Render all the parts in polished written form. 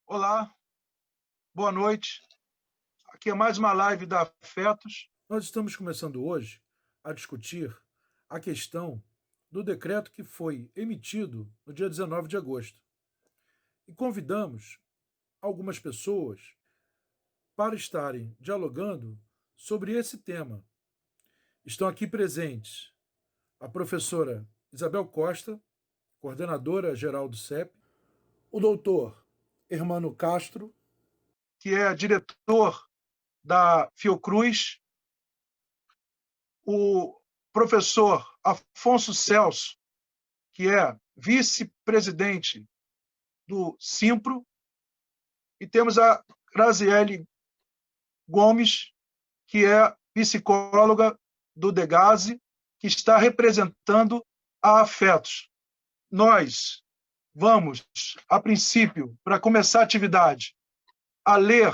Olá, boa noite. Aqui é mais uma live da Afetos. Nós estamos começando hoje a discutir a questão do decreto que foi emitido no dia 19 de agosto. E convidamos algumas pessoas para estarem dialogando sobre esse tema. Estão aqui presentes a professora Isabel Costa, coordenadora geral do CEP, o doutor Hermano Castro, Que é diretor da Fiocruz, o professor Afonso Celso, que é vice-presidente do Simpro, e temos a Graziele Gomes, que é psicóloga do Degase, que está representando a Afetos. Nós vamos, a princípio, para começar a atividade, a ler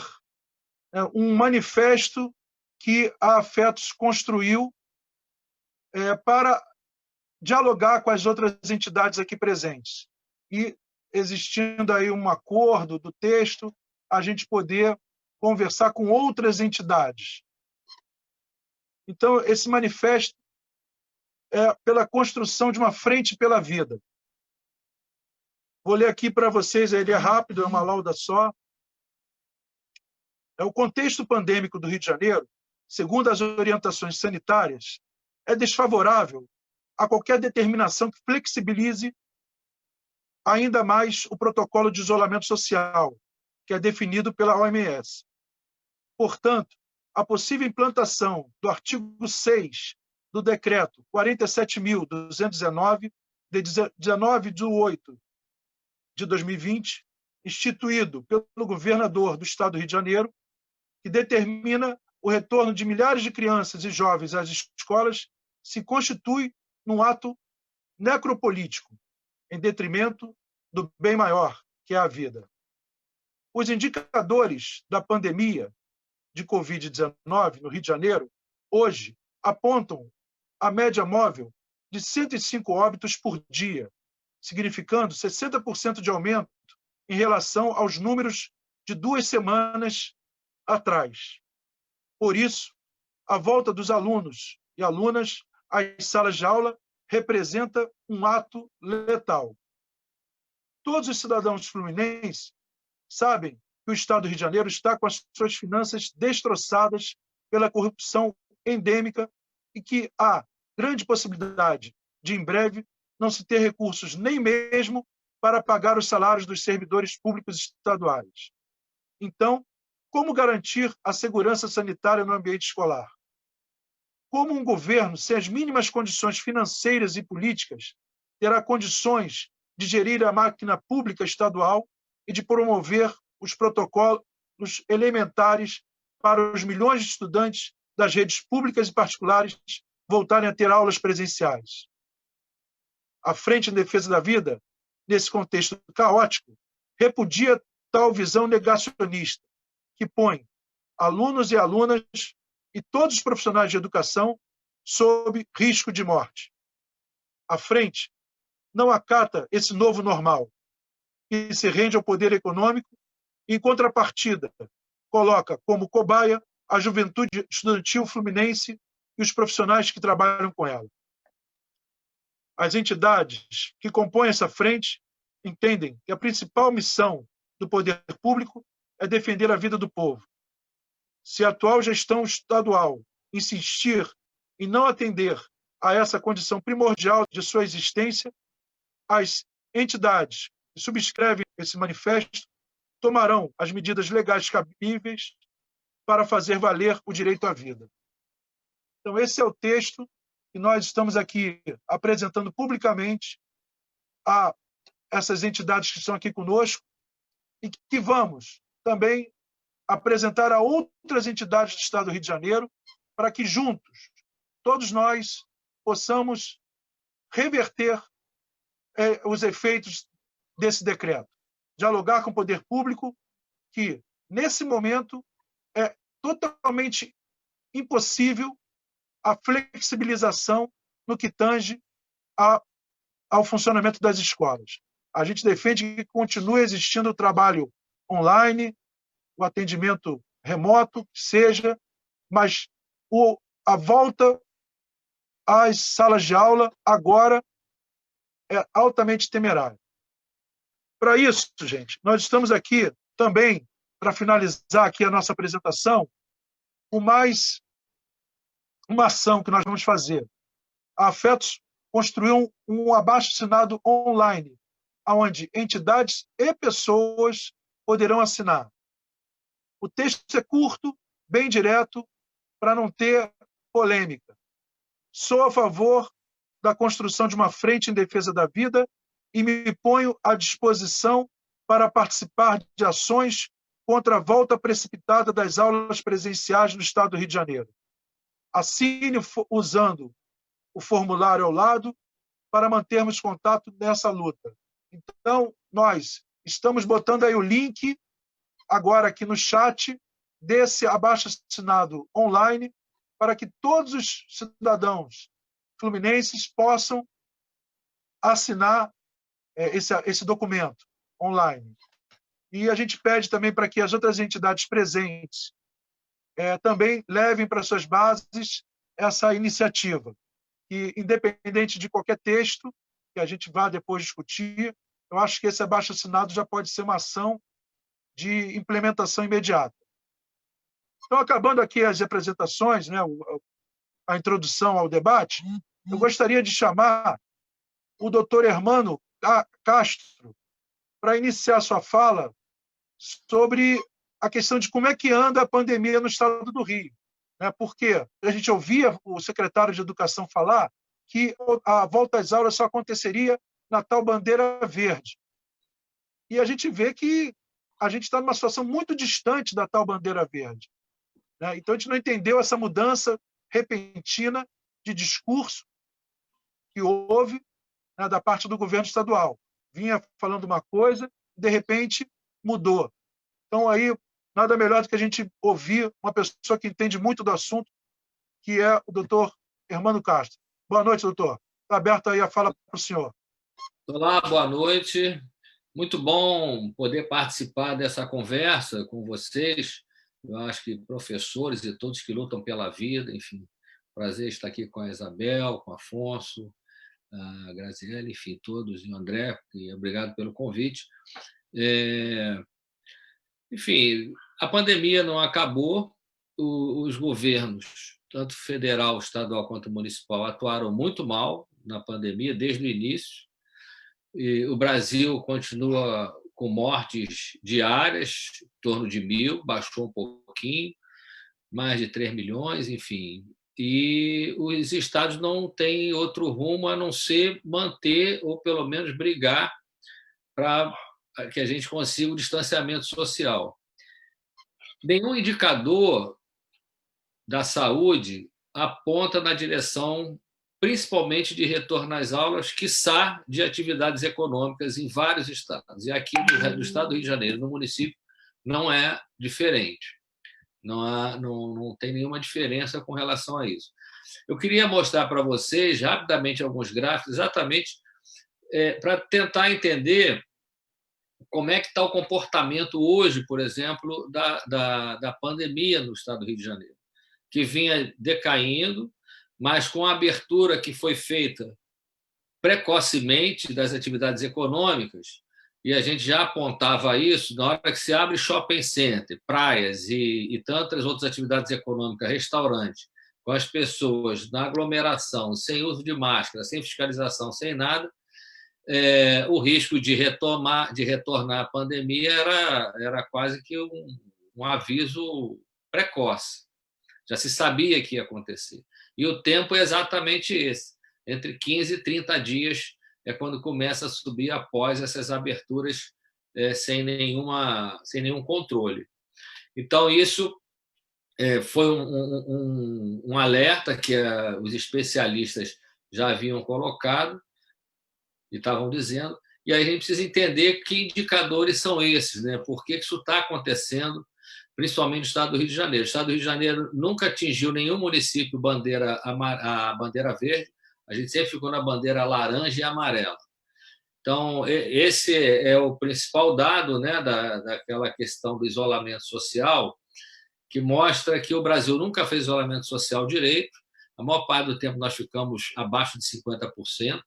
um manifesto que a Afetos construiu para dialogar com as outras entidades aqui presentes. E, existindo aí um acordo do texto, a gente poder conversar com outras entidades. Então, esse manifesto é pela construção de uma frente pela vida. Vou ler aqui para vocês, ele é rápido, é uma lauda só. O contexto pandêmico do Rio de Janeiro, segundo as orientações sanitárias, é desfavorável a qualquer determinação que flexibilize ainda mais o protocolo de isolamento social, que é definido pela OMS. Portanto, a possível implantação do artigo 6 do Decreto 47.219, de 19 de 8 de 2020, instituído pelo governador do Estado do Rio de Janeiro, que determina o retorno de milhares de crianças e jovens às escolas, se constitui num ato necropolítico, em detrimento do bem maior, que é a vida. Os indicadores da pandemia de Covid-19 no Rio de Janeiro, hoje, apontam a média móvel de 105 óbitos por dia, significando 60% de aumento em relação aos números de 2 semanas atrás. Por isso, a volta dos alunos e alunas às salas de aula representa um ato letal. Todos os cidadãos fluminenses sabem que o Estado do Rio de Janeiro está com as suas finanças destroçadas pela corrupção endêmica e que há grande possibilidade de, em breve, não se ter recursos nem mesmo para pagar os salários dos servidores públicos estaduais. Então, como garantir a segurança sanitária no ambiente escolar? Como um governo, sem as mínimas condições financeiras e políticas, terá condições de gerir a máquina pública estadual e de promover os protocolos elementares para os milhões de estudantes das redes públicas e particulares voltarem a ter aulas presenciais? A Frente em Defesa da Vida, nesse contexto caótico, repudia tal visão negacionista, que põe alunos e alunas e todos os profissionais de educação sob risco de morte. A Frente não acata esse novo normal, que se rende ao poder econômico e, em contrapartida, coloca como cobaia a juventude estudantil fluminense e os profissionais que trabalham com ela. As entidades que compõem essa frente entendem que a principal missão do poder público é defender a vida do povo. Se a atual gestão estadual insistir em não atender a essa condição primordial de sua existência, as entidades que subscrevem esse manifesto tomarão as medidas legais cabíveis para fazer valer o direito à vida. Então, esse é o texto que nós estamos aqui apresentando publicamente a essas entidades que estão aqui conosco e que vamos também apresentar a outras entidades do Estado do Rio de Janeiro para que, juntos, todos nós possamos reverter os efeitos desse decreto. Dialogar com o poder público, que, nesse momento, é totalmente impossível a flexibilização no que tange ao funcionamento das escolas. A gente defende que continue existindo o trabalho online, o atendimento remoto, seja, mas a volta às salas de aula agora é altamente temerária. Para isso, gente, nós estamos aqui também, para finalizar aqui a nossa apresentação, com mais uma ação que nós vamos fazer. A Afetos construiu um abaixo-assinado online, onde entidades e pessoas poderão assinar. O texto é curto, bem direto, para não ter polêmica. Sou a favor da construção de uma frente em defesa da vida e me ponho à disposição para participar de ações contra a volta precipitada das aulas presenciais no Estado do Rio de Janeiro. Assine usando o formulário ao lado para mantermos contato nessa luta. Então, nós estamos botando aí o link agora aqui no chat desse abaixo-assinado online para que todos os cidadãos fluminenses possam assinar esse documento online. E a gente pede também para que as outras entidades presentes também levem para suas bases essa iniciativa, que, independente de qualquer texto que a gente vá depois discutir, eu acho que esse abaixo-assinado já pode ser uma ação de implementação imediata. Então, acabando aqui as apresentações, né, a introdução ao debate, eu gostaria de chamar o doutor Hermano Castro para iniciar sua fala sobre a questão de como é que anda a pandemia no estado do Rio. Porque a gente ouvia o secretário de Educação falar que a volta às aulas só aconteceria na tal bandeira verde. E a gente vê que a gente está numa situação muito distante da tal bandeira verde. Então, a gente não entendeu essa mudança repentina de discurso que houve da parte do governo estadual. Vinha falando uma coisa, de repente mudou. Então, aí, nada melhor do que a gente ouvir uma pessoa que entende muito do assunto, que é o doutor Hermano Castro. Boa noite, doutor. Está aberta aí a fala para o senhor. Olá, boa noite. Muito bom poder participar dessa conversa com vocês. Eu acho que professores e todos que lutam pela vida, enfim, prazer estar aqui com a Isabel, com o Afonso, a Graziele, enfim, todos, e o André, e obrigado pelo convite. Enfim, a pandemia não acabou, os governos, tanto federal, estadual quanto municipal, atuaram muito mal na pandemia desde o início. E o Brasil continua com mortes diárias, em torno de 1.000, baixou um pouquinho, mais de 3 milhões, enfim. E os estados não têm outro rumo a não ser manter, ou pelo menos brigar, para que a gente consiga o distanciamento social. Nenhum indicador da saúde aponta na direção, principalmente de retorno às aulas, quiçá de atividades econômicas em vários estados. E aqui do estado do Rio de Janeiro, no município, não é diferente. Não tem nenhuma diferença com relação a isso. Eu queria mostrar para vocês, rapidamente, alguns gráficos, exatamente para tentar entender como é que está o comportamento hoje, por exemplo, da pandemia no estado do Rio de Janeiro, que vinha decaindo, mas com a abertura que foi feita precocemente das atividades econômicas, e a gente já apontava isso, na hora que se abre shopping center, praias e tantas outras atividades econômicas, restaurante, com as pessoas na aglomeração, sem uso de máscara, sem fiscalização, sem nada, o risco de retornar à pandemia era quase que um aviso precoce. Já se sabia que ia acontecer. E o tempo é exatamente esse. Entre 15 e 30 dias é quando começa a subir após essas aberturas sem nenhum controle. Então, isso foi um alerta que os especialistas já haviam colocado e estavam dizendo, e aí a gente precisa entender que indicadores são esses, né? Por que isso está acontecendo, principalmente no estado do Rio de Janeiro. O estado do Rio de Janeiro nunca atingiu nenhum município a bandeira verde, a gente sempre ficou na bandeira laranja e amarela. Então, esse é o principal dado, né, daquela questão do isolamento social, que mostra que o Brasil nunca fez isolamento social direito. A maior parte do tempo nós ficamos abaixo de 50%.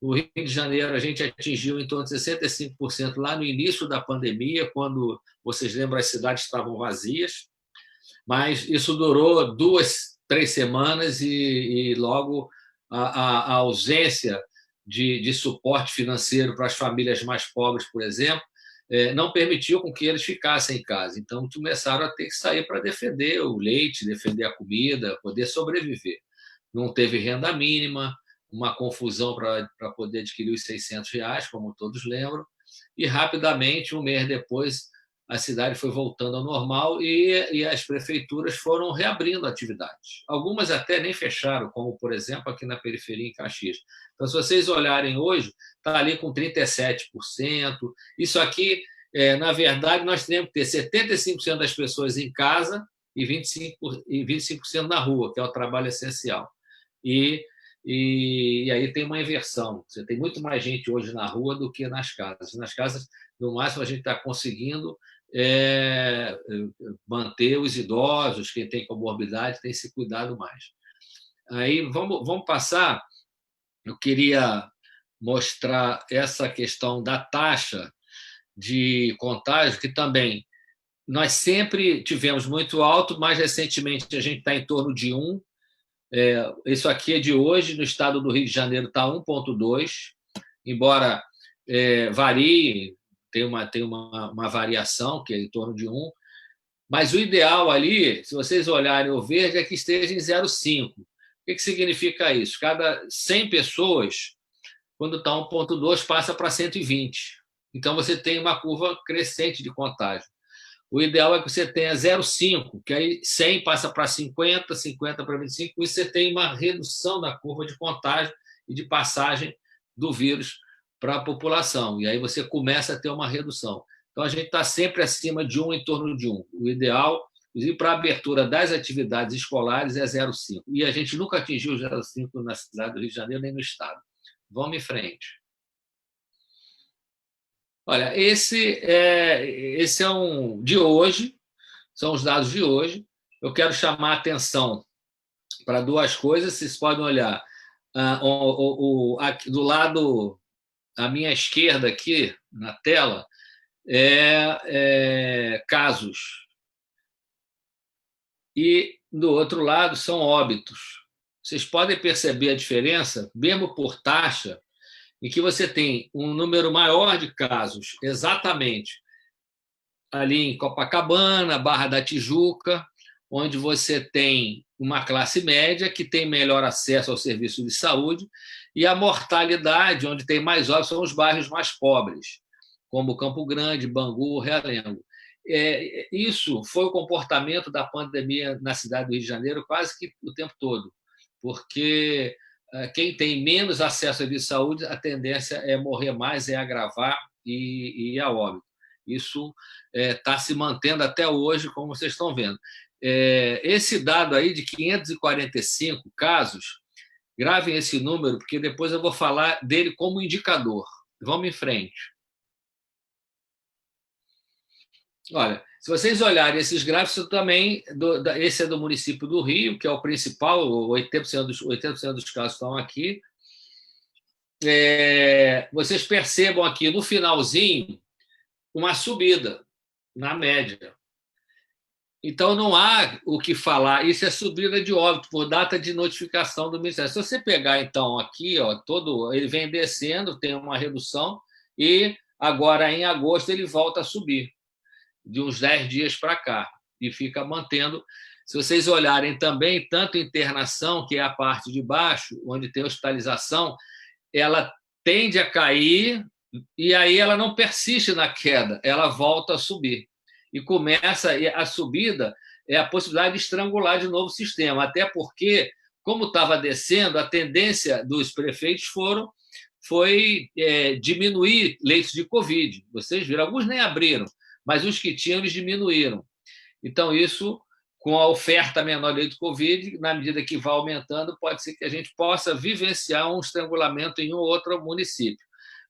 No Rio de Janeiro, a gente atingiu em torno de 65% lá no início da pandemia, quando, vocês lembram, as cidades estavam vazias. Mas isso durou 2, 3 semanas e logo a ausência de suporte financeiro para as famílias mais pobres, por exemplo, não permitiu com que eles ficassem em casa. Então, começaram a ter que sair para defender o leite, defender a comida, poder sobreviver. Não teve renda mínima, uma confusão para poder adquirir os R$ 600, como todos lembram, e rapidamente, um mês depois, a cidade foi voltando ao normal e as prefeituras foram reabrindo atividades. Algumas até nem fecharam, como, por exemplo, aqui na periferia, em Caxias. Então, se vocês olharem hoje, está ali com 37%. Isso aqui, na verdade, nós teríamos que ter 75% das pessoas em casa e 25% na rua, que é o trabalho essencial. E aí tem uma inversão. Você tem muito mais gente hoje na rua do que nas casas. Nas casas, no máximo, a gente está conseguindo manter os idosos, quem tem comorbidade, tem se cuidado mais. Aí vamos passar. Eu queria mostrar essa questão da taxa de contágio, que também nós sempre tivemos muito alto, mais recentemente a gente está em torno de 1. Isso aqui é de hoje, no estado do Rio de Janeiro está 1,2, embora varie, tem uma variação, que é em torno de 1, mas o ideal ali, se vocês olharem o verde, é que esteja em 0,5. O que significa isso? Cada 100 pessoas, quando está 1,2, passa para 120. Então, você tem uma curva crescente de contágio. O ideal é que você tenha 0,5, que aí 100 passa para 50, 50 para 25, e você tem uma redução da curva de contágio e de passagem do vírus para a população. E aí você começa a ter uma redução. Então, a gente está sempre acima de 1, em torno de 1. O ideal, inclusive para a abertura das atividades escolares, é 0,5. E a gente nunca atingiu 0,5 na cidade do Rio de Janeiro, nem no estado. Vamos em frente. Olha, esse é um de hoje, são os dados de hoje. Eu quero chamar a atenção para duas coisas. Vocês podem olhar aqui, do lado à minha esquerda, aqui na tela, casos. E do outro lado são óbitos. Vocês podem perceber a diferença, mesmo por taxa, em que você tem um número maior de casos exatamente ali em Copacabana, Barra da Tijuca, onde você tem uma classe média que tem melhor acesso ao serviço de saúde, e a mortalidade, onde tem mais óbitos, são os bairros mais pobres, como Campo Grande, Bangu, Realengo. Isso foi o comportamento da pandemia na cidade do Rio de Janeiro quase que o tempo todo, porque quem tem menos acesso à serviço de saúde, a tendência é morrer mais, é agravar e a óbito. Isso está se mantendo até hoje, como vocês estão vendo. Esse dado aí de 545 casos, gravem esse número, porque depois eu vou falar dele como indicador. Vamos em frente. Olha, se vocês olharem esses gráficos também, esse é do município do Rio, que é o principal, 80% dos casos estão aqui. Vocês percebam aqui no finalzinho uma subida na média. Então, não há o que falar. Isso é subida de óbito por data de notificação do Ministério. Se você pegar, então, aqui, ele vem descendo, tem uma redução, e agora, em agosto, ele volta a subir, de uns 10 dias para cá, e fica mantendo. Se vocês olharem também, tanto internação, que é a parte de baixo, onde tem hospitalização, ela tende a cair, e aí ela não persiste na queda, ela volta a subir. E começa a subida, a possibilidade de estrangular de novo o sistema, até porque, como estava descendo, a tendência dos prefeitos foi diminuir leitos de Covid. Vocês viram, alguns nem abriram, mas os que tinham, eles diminuíram. Então, isso, com a oferta menor de leito de Covid, na medida que vai aumentando, pode ser que a gente possa vivenciar um estrangulamento em um ou outro município.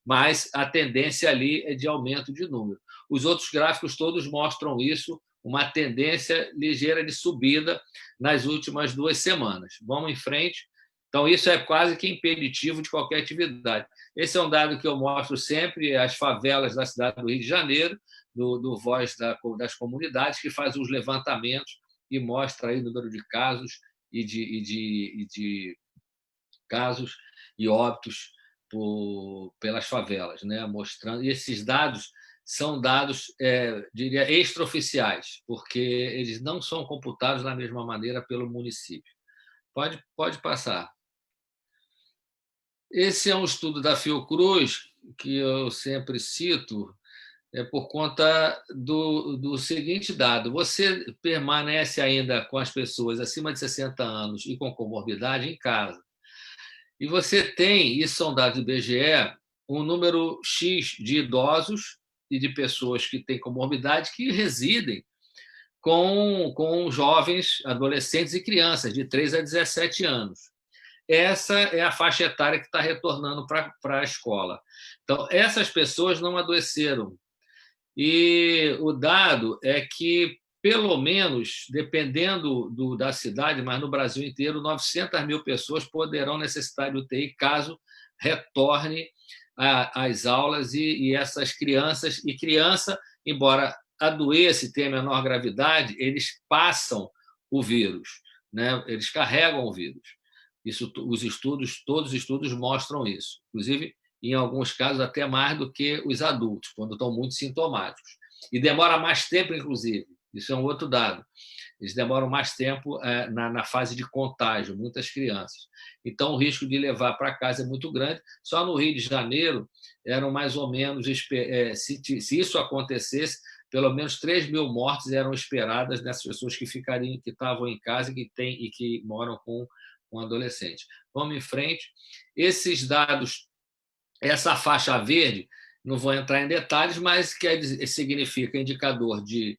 mas a tendência ali é de aumento de número. Os outros gráficos todos mostram isso, uma tendência ligeira de subida nas últimas 2 semanas. Vamos em frente. Então, isso é quase que impeditivo de qualquer atividade. Esse é um dado que eu mostro sempre, as favelas da cidade do Rio de Janeiro, do Voz das Comunidades, que faz os levantamentos e mostra aí o número de casos e de casos e óbitos pelas favelas, né? Mostrando. E esses dados são dados, diria, extraoficiais, porque eles não são computados da mesma maneira pelo município. Pode passar. Esse é um estudo da Fiocruz, que eu sempre cito, por conta do seguinte dado: você permanece ainda com as pessoas acima de 60 anos e com comorbidade em casa. E você tem, isso são dados do IBGE, um número X de idosos e de pessoas que têm comorbidade que residem com jovens, adolescentes e crianças de 3 a 17 anos. Essa é a faixa etária que está retornando para a escola. Então, essas pessoas não adoeceram. E o dado é que, pelo menos, dependendo da cidade, mas no Brasil inteiro, 900 mil pessoas poderão necessitar de UTI caso retorne às aulas e essas crianças. E criança, embora adoeça e tenha menor gravidade, eles passam o vírus, né? Eles carregam o vírus. Isso, todos os estudos mostram isso. Inclusive, em alguns casos, até mais do que os adultos, quando estão muito sintomáticos. E demora mais tempo, inclusive. Isso é um outro dado. Eles demoram mais tempo na fase de contágio, muitas crianças. Então, o risco de levar para casa é muito grande. Só no Rio de Janeiro, eram mais ou menos, se isso acontecesse, pelo menos 3 mil mortes eram esperadas nessas pessoas que estavam em casa e que moram com adolescente. Vamos em frente. Esses dados, essa faixa verde, não vou entrar em detalhes, mas significa indicador de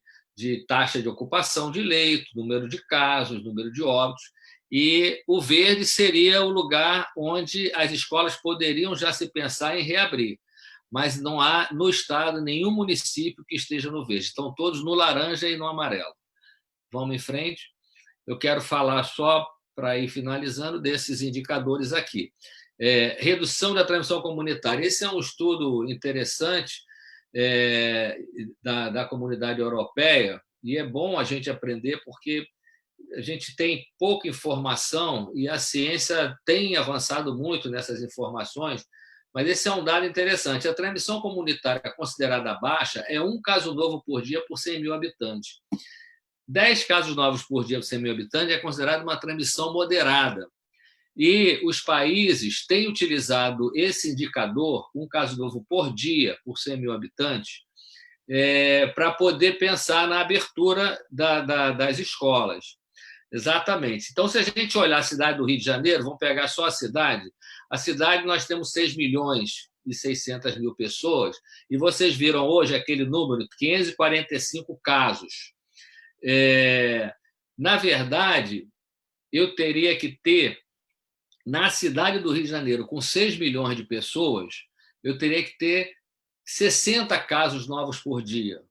taxa de ocupação de leito, número de casos, número de óbitos, e o verde seria o lugar onde as escolas poderiam já se pensar em reabrir, mas não há no estado nenhum município que esteja no verde, estão todos no laranja e no amarelo. Vamos em frente. Eu quero falar só, para ir finalizando, desses indicadores aqui. Redução da transmissão comunitária. Esse é um estudo interessante da comunidade europeia, e é bom a gente aprender, porque a gente tem pouca informação e a ciência tem avançado muito nessas informações, mas esse é um dado interessante. A transmissão comunitária considerada baixa é 1 caso novo por dia por 100 mil habitantes. 10 casos novos por dia por 100 mil habitantes é considerado uma transmissão moderada. E os países têm utilizado esse indicador, 1 caso novo por dia por 100 mil habitantes, para poder pensar na abertura das escolas. Exatamente. Então, se a gente olhar a cidade do Rio de Janeiro, vamos pegar só a cidade nós temos 6 milhões e 600 mil pessoas, e vocês viram hoje aquele número, 545 casos. Na verdade, eu teria que ter, na cidade do Rio de Janeiro, com 6 milhões de pessoas, eu teria que ter 60 casos novos por dia,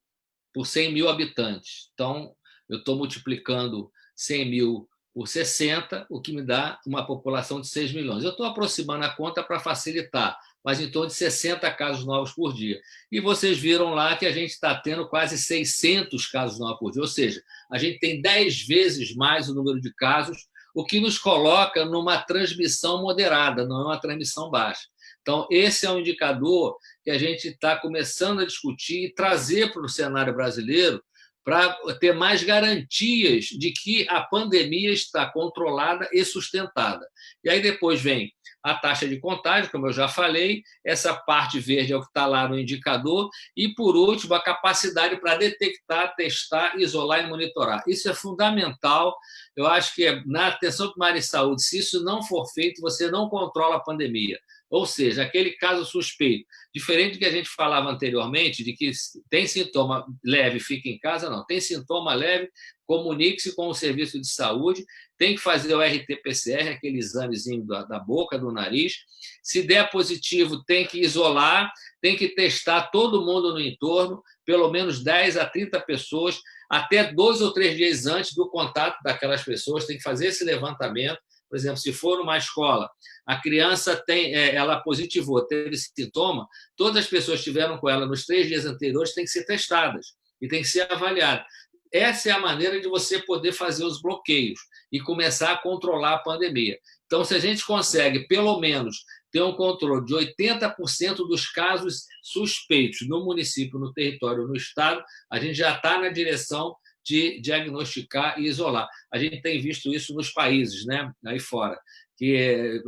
por 100 mil habitantes. Então, eu estou multiplicando 100 mil por 60, o que me dá uma população de 6 milhões. Eu estou aproximando a conta para facilitar, mas em torno de 60 casos novos por dia. E vocês viram lá que a gente está tendo quase 600 casos novos por dia, ou seja, a gente tem 10 vezes mais o número de casos, o que nos coloca numa transmissão moderada, não é uma transmissão baixa. Então, esse é um indicador que a gente está começando a discutir e trazer para o cenário brasileiro para ter mais garantias de que a pandemia está controlada e sustentada. E aí depois vem a taxa de contágio, como eu já falei, essa parte verde é o que está lá no indicador, e, por último, a capacidade para detectar, testar, isolar e monitorar. Isso é fundamental. Eu acho que na atenção primária em saúde, se isso não for feito, você não controla a pandemia. Ou seja, aquele caso suspeito, diferente do que a gente falava anteriormente, de que tem sintoma leve, fica em casa, não. Tem sintoma leve, comunique-se com o serviço de saúde, tem que fazer o RT-PCR, aquele examezinho da boca, do nariz. Se der positivo, tem que isolar, tem que testar todo mundo no entorno, pelo menos 10 a 30 pessoas, até 2 ou 3 dias antes do contato daquelas pessoas, tem que fazer esse levantamento. Por exemplo, se for numa escola, a criança ela positivou, teve sintoma, todas as pessoas que estiveram com ela nos 3 dias anteriores têm que ser testadas e têm que ser avaliadas. Essa é a maneira de você poder fazer os bloqueios e começar a controlar a pandemia. Então, se a gente consegue, pelo menos, ter um controle de 80% dos casos suspeitos no município, no território, no estado, a gente já está na direção de diagnosticar e isolar. A gente tem visto isso nos países, né, aí fora, que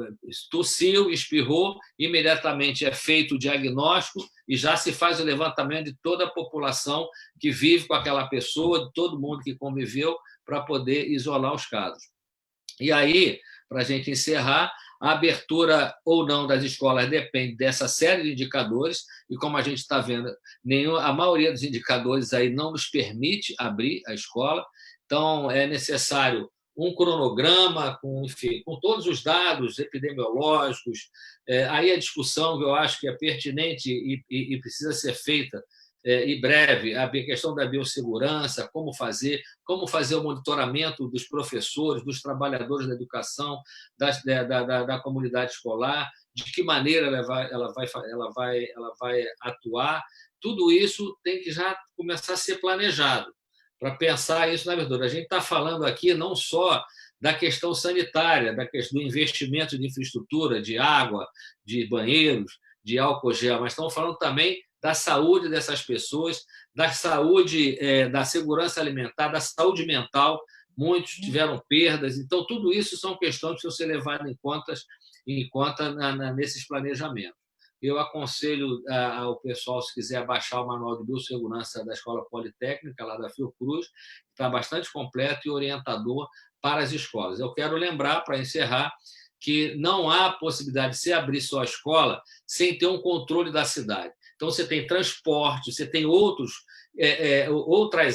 tossiu, espirrou, imediatamente é feito o diagnóstico e já se faz o levantamento de toda a população que vive com aquela pessoa, de todo mundo que conviveu, para poder isolar os casos. E aí, para a gente encerrar, a abertura ou não das escolas depende dessa série de indicadores, e como a gente está vendo, a maioria dos indicadores aí não nos permite abrir a escola, então é necessário um cronograma, enfim, com todos os dados epidemiológicos. Aí a discussão, que eu acho que é pertinente e precisa ser feita em breve, a questão da biossegurança, como fazer o monitoramento dos professores, dos trabalhadores da educação, da comunidade escolar, de que maneira ela vai atuar. Tudo isso tem que já começar a ser planejado, para pensar isso na verdade. A gente está falando aqui não só da questão sanitária, do investimento de infraestrutura, de água, de banheiros, de álcool gel, mas estamos falando também da saúde dessas pessoas, da saúde, da segurança alimentar, da saúde mental. Muitos tiveram perdas. Então, tudo isso são questões que precisam ser levadas em conta nesses planejamentos. Eu aconselho ao pessoal, se quiser, baixar o Manual de Biossegurança da Escola Politécnica, lá da Fiocruz, que está bastante completo e orientador para as escolas. Eu quero lembrar, para encerrar, que não há possibilidade de se abrir só a escola sem ter um controle da cidade. Então, você tem transporte, você tem outras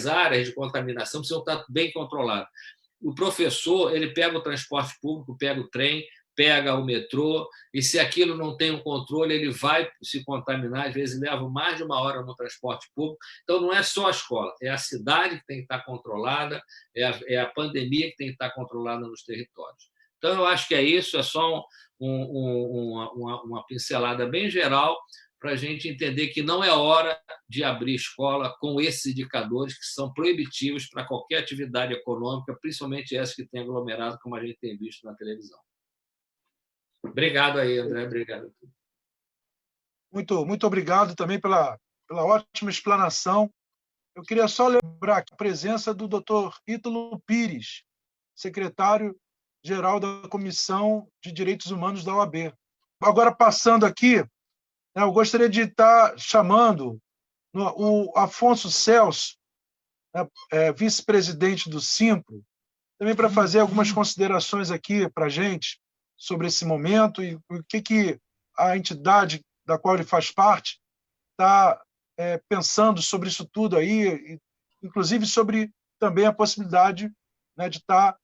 áreas de contaminação que precisam estar bem controladas. O professor, ele pega o transporte público, pega o trem, pega o metrô, e se aquilo não tem um controle, ele vai se contaminar, às vezes leva mais de 1 hora no transporte público. Então, não é só a escola, é a cidade que tem que estar controlada, é a pandemia que tem que estar controlada nos territórios. Então, eu acho que é isso, é só uma pincelada bem geral para a gente entender que não é hora de abrir escola com esses indicadores que são proibitivos para qualquer atividade econômica, principalmente essa que tem aglomerado, como a gente tem visto na televisão. Obrigado aí, André. Obrigado. Muito obrigado também pela ótima explanação. Eu queria só lembrar a presença do Dr. Ítalo Pires, secretário-geral da Comissão de Direitos Humanos da OAB. Agora, passando aqui, eu gostaria de estar chamando o Afonso Celso, vice-presidente do Simpro, também para fazer algumas considerações aqui para a gente sobre esse momento e o que a entidade da qual ele faz parte está pensando sobre isso tudo aí, inclusive sobre também a possibilidade, né, de estar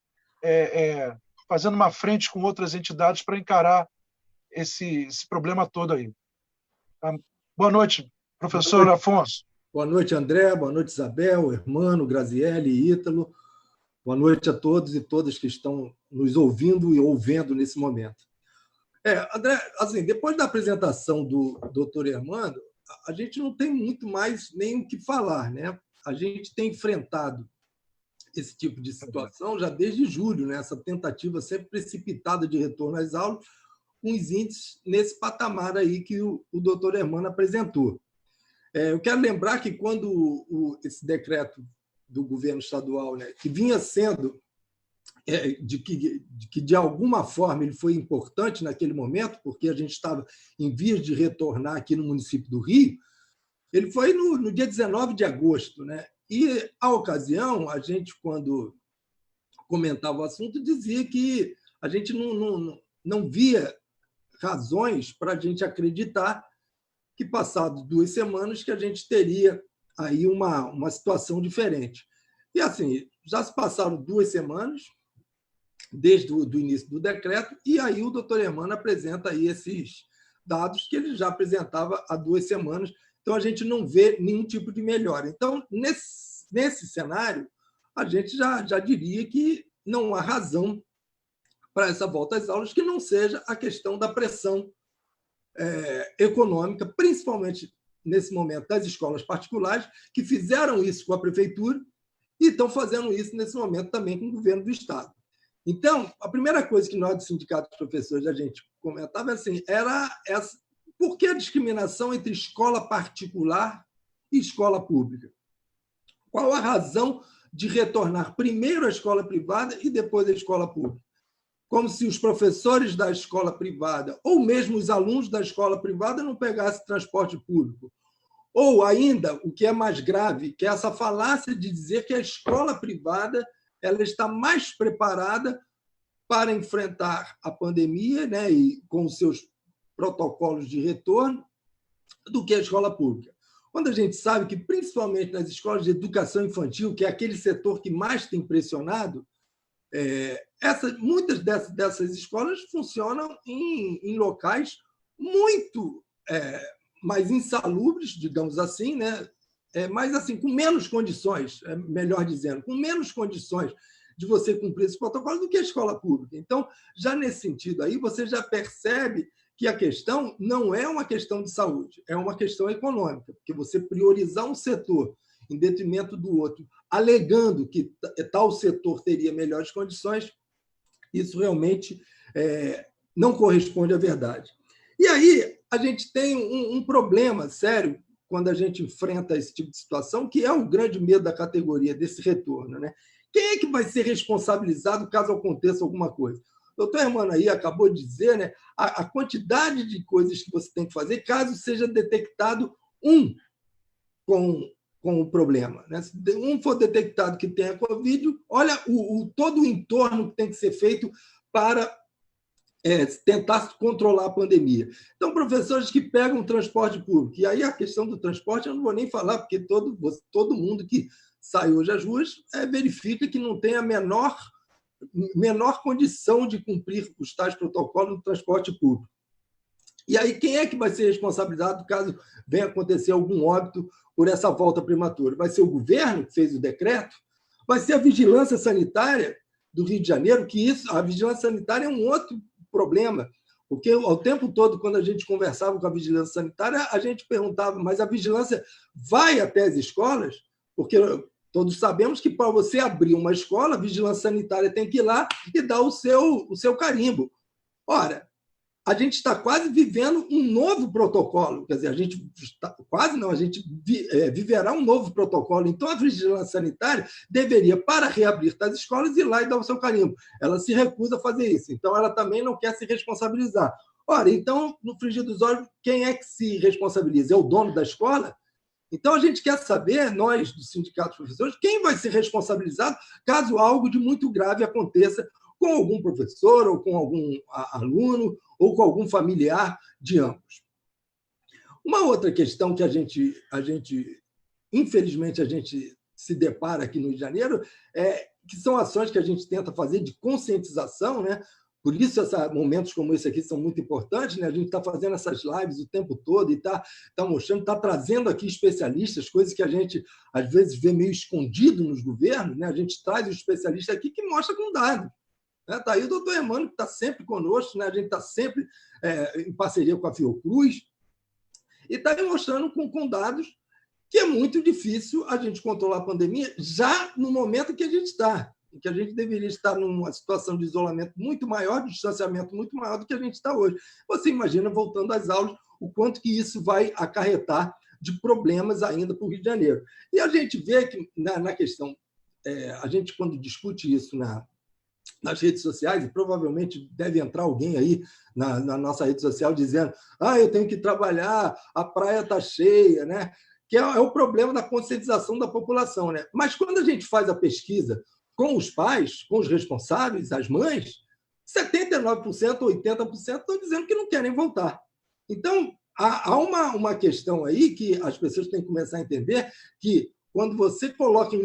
fazendo uma frente com outras entidades para encarar esse problema todo aí. Boa noite, professor Afonso. Boa noite, André. Boa noite, Isabel, Hermano, Graziele e Ítalo. Boa noite a todos e todas que estão nos ouvindo e ouvendo nesse momento. André, assim, depois da apresentação do doutor Hermano, a gente não tem muito mais nem o que falar, né? A gente tem enfrentado esse tipo de situação já desde julho, né? Essa tentativa sempre precipitada de retorno às aulas, com os índices nesse patamar aí que o doutor Hermano apresentou. Eu quero lembrar que quando esse decreto do governo estadual, né, que vinha sendo de que de alguma forma ele foi importante naquele momento, porque a gente estava em vias de retornar aqui no município do Rio, ele foi no dia 19 de agosto, né? E, à ocasião, a gente, quando comentava o assunto, dizia que a gente não via razões para a gente acreditar que, passadas 2 semanas, que a gente teria aí uma situação diferente. E, assim, já se passaram 2 semanas desde o início do decreto, e aí o doutor Hermano apresenta aí esses dados que ele já apresentava há 2 semanas, então a gente não vê nenhum tipo de melhora. Então, nesse cenário, a gente já diria que não há razão para essa volta às aulas que não seja a questão da pressão econômica, principalmente nesse momento das escolas particulares, que fizeram isso com a prefeitura e estão fazendo isso nesse momento também com o governo do Estado. Então, a primeira coisa que nós, do Sindicato dos Professores, a gente comentava assim, era por que a discriminação entre escola particular e escola pública? Qual a razão de retornar primeiro à escola privada e depois à escola pública? Como se os professores da escola privada, ou mesmo os alunos da escola privada, não pegassem transporte público. Ou ainda, o que é mais grave, que é essa falácia de dizer que a escola privada ela está mais preparada para enfrentar a pandemia, né, e com os seus protocolos de retorno, do que a escola pública. Quando a gente sabe que, principalmente nas escolas de educação infantil, que é aquele setor que mais tem pressionado, muitas dessas escolas funcionam em locais muito mais insalubres, digamos assim, né? Mas assim, com menos condições, melhor dizendo, com menos condições de você cumprir esse protocolo do que a escola pública. Então, já nesse sentido aí, você já percebe que a questão não é uma questão de saúde, é uma questão econômica, porque você priorizar um setor em detrimento do outro, alegando que tal setor teria melhores condições, isso realmente não corresponde à verdade. E aí a gente tem um problema sério quando a gente enfrenta esse tipo de situação, que é o grande medo da categoria, desse retorno, né? Quem é que vai ser responsabilizado caso aconteça alguma coisa? O doutor Hermano aí acabou de dizer, né, a quantidade de coisas que você tem que fazer caso seja detectado com o problema. Né? Se um for detectado que tenha Covid, olha todo o entorno que tem que ser feito para tentar controlar a pandemia. Então, professores que pegam transporte público, e aí a questão do transporte eu não vou nem falar, porque todo mundo que sai hoje às ruas verifica que não tem a menor condição de cumprir os tais protocolos do transporte público. E aí, quem é que vai ser responsabilizado caso venha acontecer algum óbito por essa volta prematura? Vai ser o governo que fez o decreto? Vai ser a vigilância sanitária do Rio de Janeiro? Que a vigilância sanitária é um outro problema, porque ao tempo todo, quando a gente conversava com a vigilância sanitária, a gente perguntava, mas a vigilância vai até as escolas? Porque todos sabemos que para você abrir uma escola, a vigilância sanitária tem que ir lá e dar o seu carimbo. Ora, a gente está quase vivendo um novo protocolo, quer dizer, a gente viverá um novo protocolo. Então, a vigilância sanitária deveria, para reabrir tais escolas, ir lá e dar o seu carimbo. Ela se recusa a fazer isso, então ela também não quer se responsabilizar. Ora, então, no frigir dos olhos, quem é que se responsabiliza? É o dono da escola? Então, a gente quer saber, nós, do Sindicato dos Professores, quem vai ser responsabilizado caso algo de muito grave aconteça com algum professor, ou com algum aluno, ou com algum familiar de ambos. Uma outra questão que infelizmente, a gente se depara aqui no Rio de Janeiro que são ações que a gente tenta fazer de conscientização, né? Por isso, momentos como esse aqui são muito importantes, né? A gente está fazendo essas lives o tempo todo e está mostrando, está trazendo aqui especialistas, coisas que a gente, às vezes, vê meio escondido nos governos, né? A gente traz os especialistas aqui que mostra com dados. Está aí o doutor Hermano, que está sempre conosco, né? A gente está sempre em parceria com a Fiocruz, e está mostrando com dados que é muito difícil a gente controlar a pandemia já no momento que a gente está, em que a gente deveria estar numa situação de isolamento muito maior, de distanciamento muito maior do que a gente está hoje. Você imagina, voltando às aulas, o quanto que isso vai acarretar de problemas ainda para o Rio de Janeiro. E a gente vê que, na questão, a gente, quando discute isso nas redes sociais, e provavelmente deve entrar alguém aí na nossa rede social dizendo eu tenho que trabalhar, a praia está cheia, né? Que é o problema da conscientização da população, né? Mas quando a gente faz a pesquisa com os pais, com os responsáveis, as mães, 79%, 80% estão dizendo que não querem voltar. Então, há uma questão aí que as pessoas têm que começar a entender, que quando você coloca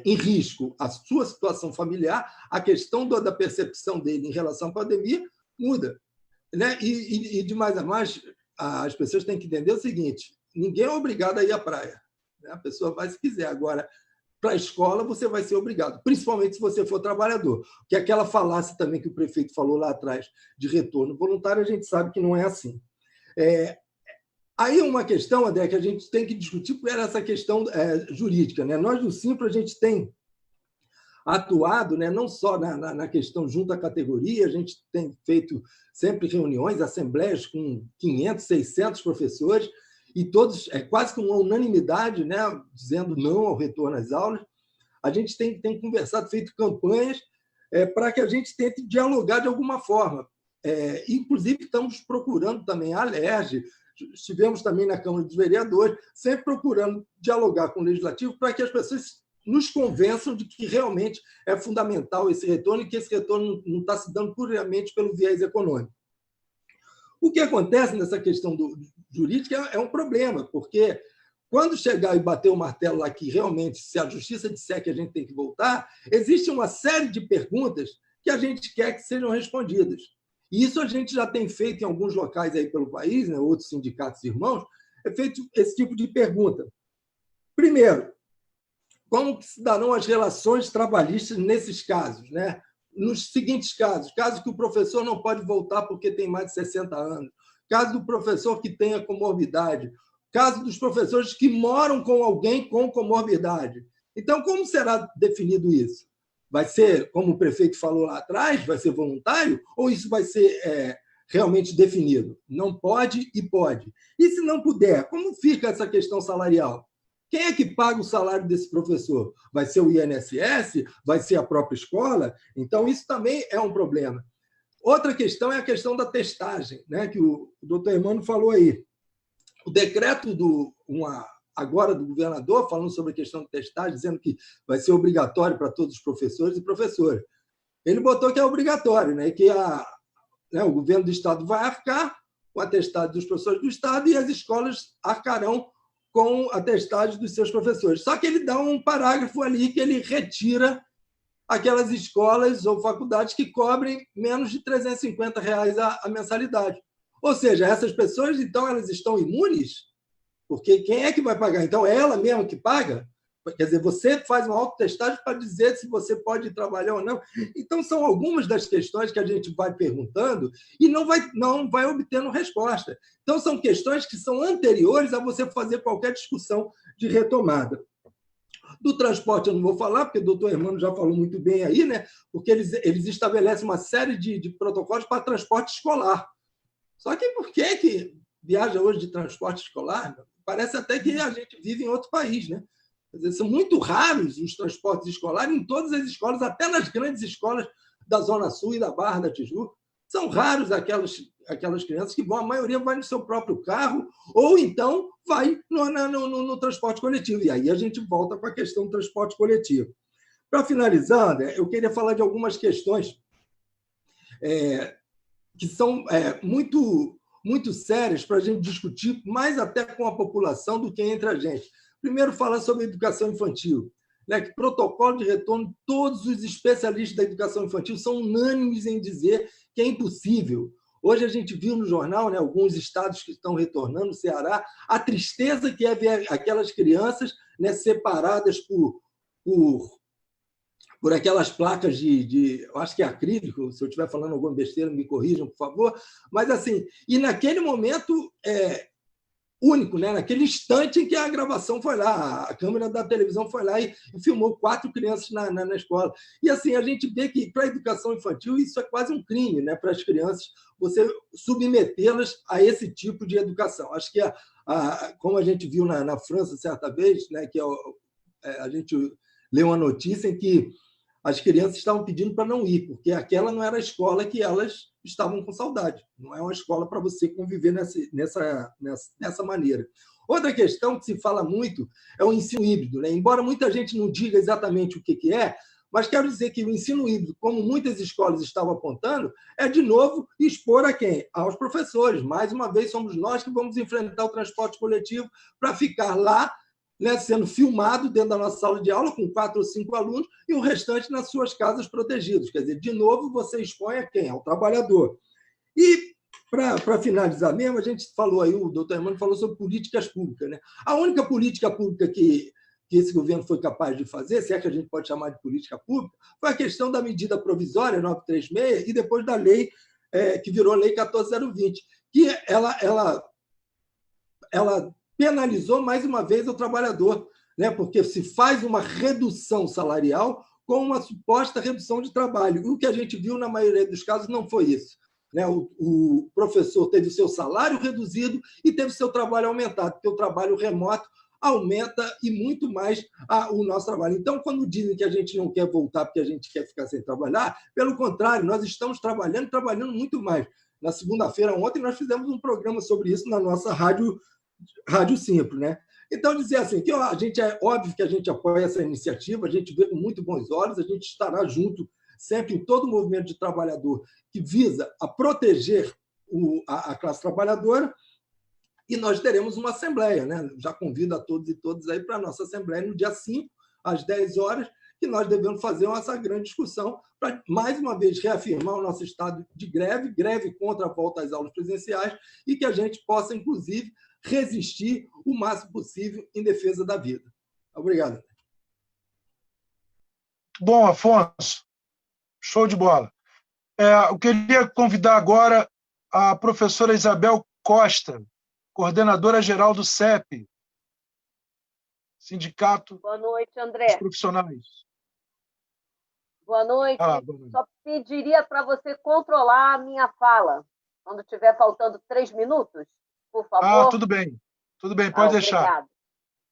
em risco a sua situação familiar, a questão da percepção dele em relação à pandemia muda. Né? E de mais a mais, as pessoas têm que entender o seguinte: ninguém é obrigado a ir à praia. Né? A pessoa vai se quiser. Agora, para a escola, você vai ser obrigado, principalmente se você for trabalhador. Que aquela falácia também que o prefeito falou lá atrás, de retorno voluntário, a gente sabe que não é assim. Aí uma questão, André, que a gente tem que discutir era essa questão jurídica. Né? Nós, do Simpro, a gente tem atuado, né, não só na questão junto à categoria, a gente tem feito sempre reuniões, assembleias com 500, 600 professores, e todos, quase com uma unanimidade, né, dizendo não ao retorno às aulas. A gente tem conversado, feito campanhas para que a gente tente dialogar de alguma forma. Inclusive, estamos procurando também a Alerj, estivemos também na Câmara dos Vereadores, sempre procurando dialogar com o Legislativo para que as pessoas nos convençam de que realmente é fundamental esse retorno e que esse retorno não está se dando puramente pelo viés econômico. O que acontece nessa questão jurídica é um problema, porque quando chegar e bater o martelo lá que realmente, se a justiça disser que a gente tem que voltar, existe uma série de perguntas que a gente quer que sejam respondidas. E isso a gente já tem feito em alguns locais aí pelo país, né, outros sindicatos irmãos, é feito esse tipo de pergunta. Primeiro, como que se darão as relações trabalhistas nesses casos? Né? Nos seguintes casos: caso que o professor não pode voltar porque tem mais de 60 anos, caso do professor que tenha comorbidade, caso dos professores que moram com alguém com comorbidade. Então, como será definido isso? Vai ser, como o prefeito falou lá atrás, vai ser voluntário? Ou isso vai ser realmente definido? Não pode e pode. E se não puder, como fica essa questão salarial? Quem é que paga o salário desse professor? Vai ser o INSS? Vai ser a própria escola? Então, isso também é um problema. Outra questão é a questão da testagem, né, que o doutor Hermano falou aí. O decreto agora do governador, falando sobre a questão da testagem, dizendo que vai ser obrigatório para todos os professores e professoras. Ele botou que é obrigatório, né, que o governo do Estado vai arcar com a testagem dos professores do Estado e as escolas arcarão com a testagem dos seus professores. Só que ele dá um parágrafo ali que ele retira aquelas escolas ou faculdades que cobrem menos de R$350 a mensalidade. Ou seja, essas pessoas, então, elas estão imunes? Porque quem é que vai pagar? Então, é ela mesma que paga? Quer dizer, você faz uma autotestagem para dizer se você pode trabalhar ou não. Então, são algumas das questões que a gente vai perguntando e não vai obtendo resposta. Então, são questões que são anteriores a você fazer qualquer discussão de retomada. Do transporte eu não vou falar, porque o doutor Hermano já falou muito bem aí, né? Porque eles estabelecem uma série de protocolos para transporte escolar. Só que por que viaja hoje de transporte escolar? Parece até que a gente vive em outro país, né? Quer dizer, são muito raros os transportes escolares em todas as escolas, até nas grandes escolas da Zona Sul e da Barra da Tijuca. São raros aquelas crianças que vão, a maioria vai no seu próprio carro ou então vai no transporte coletivo. E aí a gente volta para a questão do transporte coletivo. Para finalizar, né, eu queria falar de algumas questões que são muito, muito sérias para a gente discutir, mais até com a população do que entre a gente. Primeiro, falar sobre a educação infantil. Né, que protocolo de retorno, todos os especialistas da educação infantil são unânimes em dizer que é impossível. Hoje a gente viu no jornal, né, alguns estados que estão retornando, o Ceará, a tristeza que é ver aquelas crianças, né, separadas por aquelas placas eu acho que é acrílico, se eu estiver falando alguma besteira, me corrijam, por favor, mas assim, e naquele momento único, né? Naquele instante em que a gravação foi lá, a câmera da televisão foi lá e filmou 4 crianças na escola. E assim, a gente vê que para a educação infantil isso é quase um crime, né? Para as crianças, você submetê-las a esse tipo de educação. Acho que, como a gente viu na França certa vez, né? Que a gente leu uma notícia em que as crianças estavam pedindo para não ir, porque aquela não era a escola que elas estavam com saudade. Não é uma escola para você conviver nessa maneira. Outra questão que se fala muito é o ensino híbrido. Né? Embora muita gente não diga exatamente o que é, mas quero dizer que o ensino híbrido, como muitas escolas estavam apontando, é, de novo, expor a quem? Aos professores. Mais uma vez, somos nós que vamos enfrentar o transporte coletivo para ficar lá, né, sendo filmado dentro da nossa sala de aula com 4 ou 5 alunos e o restante nas suas casas protegidos. Quer dizer, de novo, você expõe a quem? Ao trabalhador. E, para finalizar mesmo, a gente falou aí, o doutor Hermano falou sobre políticas públicas. Né? A única política pública que esse governo foi capaz de fazer, se é que a gente pode chamar de política pública, foi a questão da medida provisória 936 e depois da lei que virou Lei 14.020, que ela penalizou mais uma vez o trabalhador, né? Porque se faz uma redução salarial com uma suposta redução de trabalho. E o que a gente viu, na maioria dos casos, não foi isso. Né? O professor teve o seu salário reduzido e teve o seu trabalho aumentado, porque o trabalho remoto aumenta e muito mais o nosso trabalho. Então, quando dizem que a gente não quer voltar porque a gente quer ficar sem trabalhar, pelo contrário, nós estamos trabalhando muito mais. Na segunda-feira, ontem, nós fizemos um programa sobre isso na nossa Rádio Simples. Né? Então, dizer assim, que a gente é óbvio que a gente apoia essa iniciativa, a gente vê com muito bons olhos, a gente estará junto sempre em todo o movimento de trabalhador que visa a proteger a classe trabalhadora, e nós teremos uma assembleia. Né? Já convido a todos e todas aí para a nossa assembleia no dia 5, às 10 horas, que nós devemos fazer essa grande discussão para, mais uma vez, reafirmar o nosso estado de greve contra a volta às aulas presenciais, e que a gente possa, inclusive, resistir o máximo possível em defesa da vida. Obrigado. Bom, Afonso, show de bola. Eu queria convidar agora a professora Isabel Costa, coordenadora-geral do CEP, Sindicato Boa noite, André. dos Profissionais. Boa noite. Boa noite. Só pediria para você controlar a minha fala, quando estiver faltando 3 minutos, por favor. Tudo bem, pode deixar. Obrigada.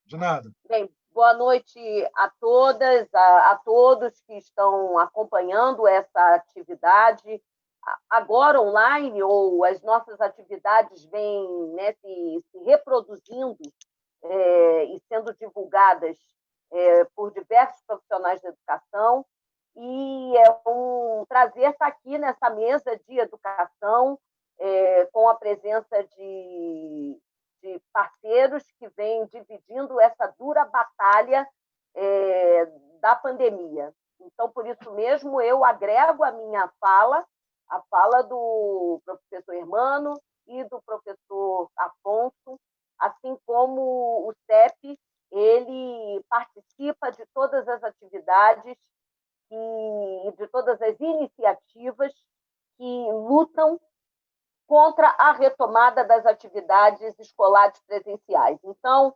De nada. Bem, boa noite a todas, a todos que estão acompanhando essa atividade, agora online, ou as nossas atividades vêm, né, se reproduzindo e sendo divulgadas por diversos profissionais da educação, e é um prazer estar aqui nessa mesa de educação, com a presença de parceiros que vêm dividindo essa dura batalha da pandemia. Então, por isso mesmo, eu agrego a minha fala, a fala do professor Hermano e do professor Afonso, assim como o CEP, ele participa de todas as atividades e de todas as iniciativas que lutam contra a retomada das atividades escolares presenciais. Então,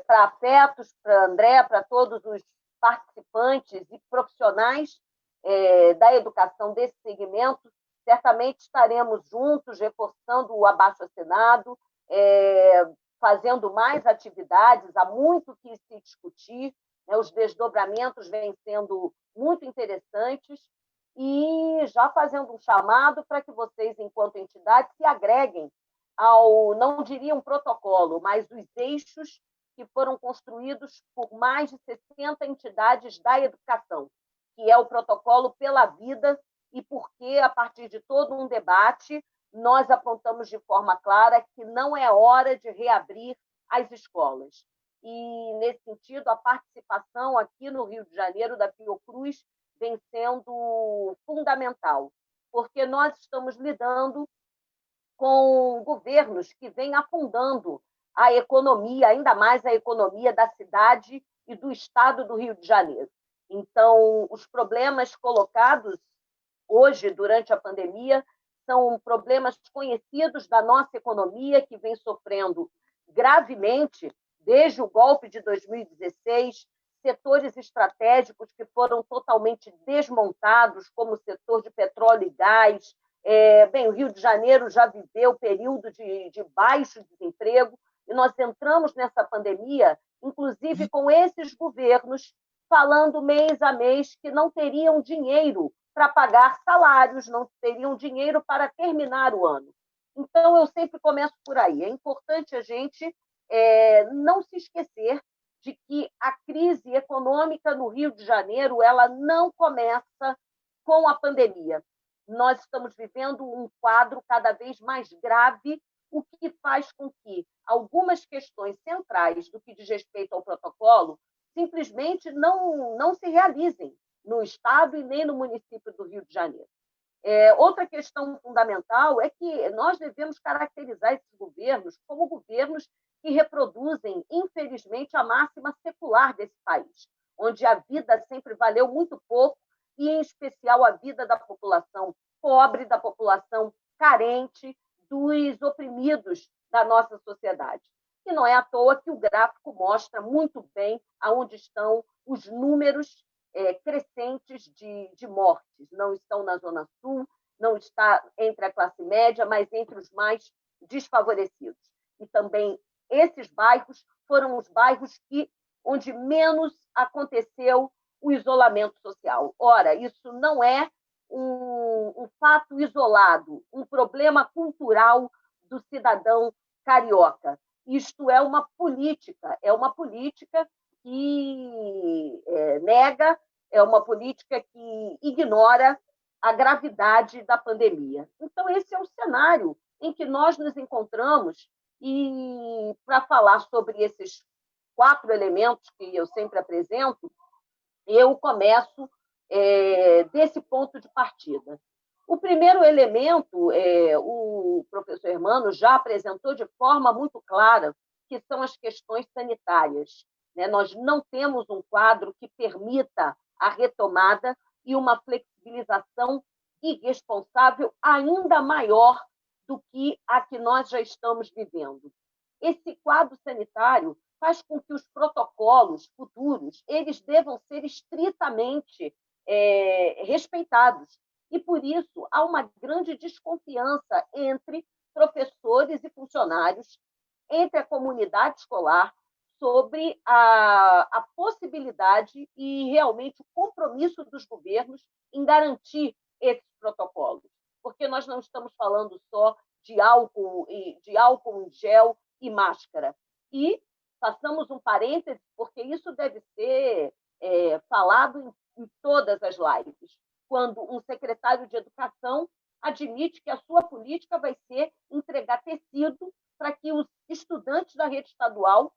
para afetos, para André, para todos os participantes e profissionais da educação desse segmento, certamente estaremos juntos, reforçando o abaixo-assinado, fazendo mais atividades, há muito que se discutir, né? Os desdobramentos vêm sendo muito interessantes, e já fazendo um chamado para que vocês, enquanto entidade, se agreguem ao, não diria um protocolo, mas os eixos que foram construídos por mais de 60 entidades da educação, que é o Protocolo pela Vida, e porque, a partir de todo um debate, nós apontamos de forma clara que não é hora de reabrir as escolas. E, nesse sentido, a participação aqui no Rio de Janeiro da Fiocruz vem sendo fundamental, porque nós estamos lidando com governos que vêm afundando a economia, ainda mais a economia da cidade e do estado do Rio de Janeiro. Então, os problemas colocados hoje, durante a pandemia, são problemas conhecidos da nossa economia, que vem sofrendo gravemente desde o golpe de 2016, setores estratégicos que foram totalmente desmontados, como o setor de petróleo e gás. O Rio de Janeiro já viveu período de baixo desemprego, e nós entramos nessa pandemia, inclusive com esses governos, falando mês a mês que não teriam dinheiro para pagar salários, não teriam dinheiro para terminar o ano. Então, eu sempre começo por aí. É importante a gente não se esquecer de que a crise econômica no Rio de Janeiro ela não começa com a pandemia. Nós estamos vivendo um quadro cada vez mais grave o que faz com que algumas questões centrais do que diz respeito ao protocolo simplesmente não se realizem no Estado e nem no município do Rio de Janeiro. Outra questão fundamental é que nós devemos caracterizar esses governos como governos que reproduzem, infelizmente, a máxima secular desse país, onde a vida sempre valeu muito pouco, e, em especial, a vida da população pobre, da população carente, dos oprimidos da nossa sociedade. E não é à toa que o gráfico mostra muito bem aonde estão os números crescentes de mortes. Não estão na Zona Sul, não está entre a classe média, mas entre os mais desfavorecidos. E também esses bairros foram os bairros onde menos aconteceu o isolamento social. Ora, isso não é um fato isolado, um problema cultural do cidadão carioca. Isto é uma política que nega, é uma política que ignora a gravidade da pandemia. Então, esse é o cenário em que nós nos encontramos, e para falar sobre esses 4 elementos que eu sempre apresento, eu começo desse ponto de partida. O primeiro elemento, o professor Hermano já apresentou de forma muito clara, que são as questões sanitárias. Nós não temos um quadro que permita a retomada e uma flexibilização irresponsável ainda maior do que a que nós já estamos vivendo. Esse quadro sanitário faz com que os protocolos futuros eles devam ser estritamente respeitados. E, por isso, há uma grande desconfiança entre professores e funcionários, entre a comunidade escolar, sobre a possibilidade e realmente o compromisso dos governos em garantir esses protocolos. Porque nós não estamos falando só de álcool em gel e máscara. E façamos um parêntese, porque isso deve ser falado em todas as lives. Quando um secretário de Educação admite que a sua política vai ser entregar tecido para que os estudantes da rede estadual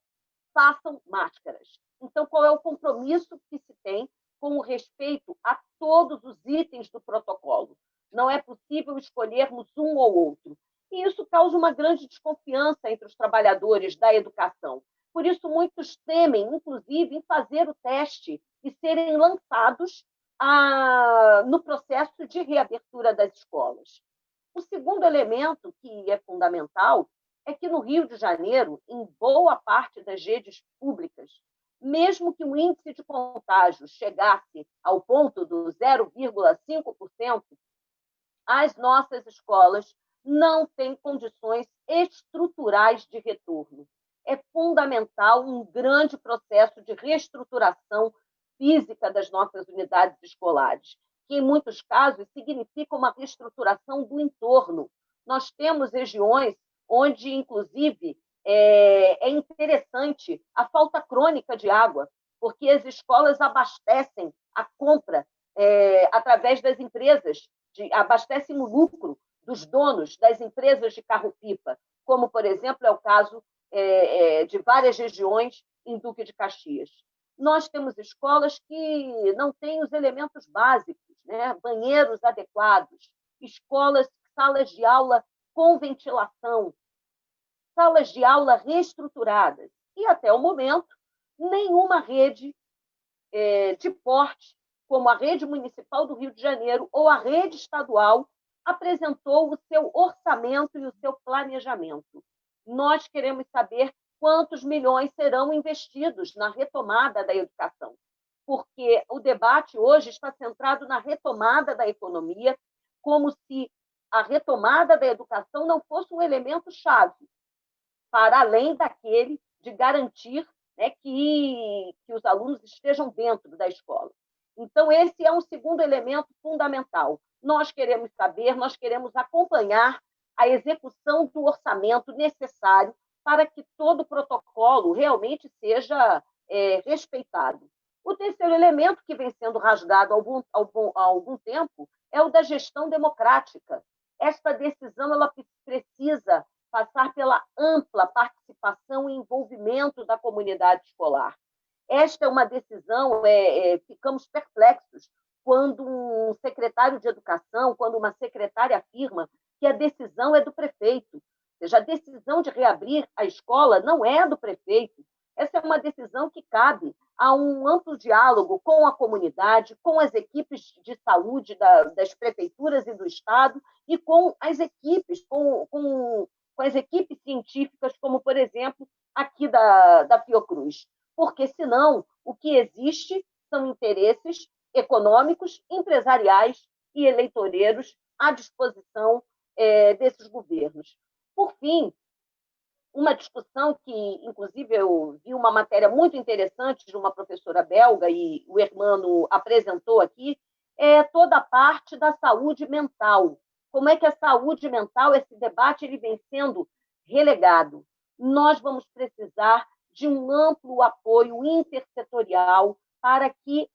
façam máscaras. Então, qual é o compromisso que se tem com o respeito a todos os itens do protocolo? Não é possível escolhermos um ou outro. E isso causa uma grande desconfiança entre os trabalhadores da educação. Por isso, muitos temem, inclusive, em fazer o teste e serem lançados no processo de reabertura das escolas. O segundo elemento, que é fundamental, é que no Rio de Janeiro, em boa parte das redes públicas, mesmo que o índice de contágio chegasse ao ponto do 0,5%, as nossas escolas não têm condições estruturais de retorno. É fundamental um grande processo de reestruturação física das nossas unidades escolares, que, em muitos casos, significa uma reestruturação do entorno. Nós temos regiões onde, inclusive, é interessante a falta crônica de água, porque as escolas abastecem a compra através das empresas, abastecem o lucro dos donos das empresas de carro-pipa, como, por exemplo, é o caso de várias regiões em Duque de Caxias. Nós temos escolas que não têm os elementos básicos, banheiros adequados, salas de aula com ventilação, salas de aula reestruturadas. E, até o momento, nenhuma rede de porte, como a rede municipal do Rio de Janeiro ou a rede estadual, apresentou o seu orçamento e o seu planejamento. Nós queremos saber quantos milhões serão investidos na retomada da educação, porque o debate hoje está centrado na retomada da economia, como se a retomada da educação não fosse um elemento-chave, para além daquele de garantir que os alunos estejam dentro da escola. Então, esse é um segundo elemento fundamental. Nós queremos saber, nós queremos acompanhar a execução do orçamento necessário para que todo o protocolo realmente seja respeitado. O terceiro elemento, que vem sendo rasgado há algum tempo, é o da gestão democrática. Esta decisão ela precisa passar pela ampla participação e envolvimento da comunidade escolar. Esta é uma decisão, ficamos perplexos quando um secretário de educação, quando uma secretária afirma que a decisão é do prefeito. Ou seja, a decisão de reabrir a escola não é do prefeito. Essa é uma decisão que cabe a um amplo diálogo com a comunidade, com as equipes de saúde das prefeituras e do Estado e com as equipes, com as equipes científicas, como, por exemplo, aqui da Fiocruz. Porque, senão, o que existe são interesses econômicos, empresariais e eleitoreiros à disposição desses governos. Por fim, uma discussão que, inclusive, eu vi uma matéria muito interessante de uma professora belga, e o Hermano apresentou aqui, é toda a parte da saúde mental. Como é que a saúde mental, esse debate, ele vem sendo relegado? Nós vamos precisar de um amplo apoio intersetorial para que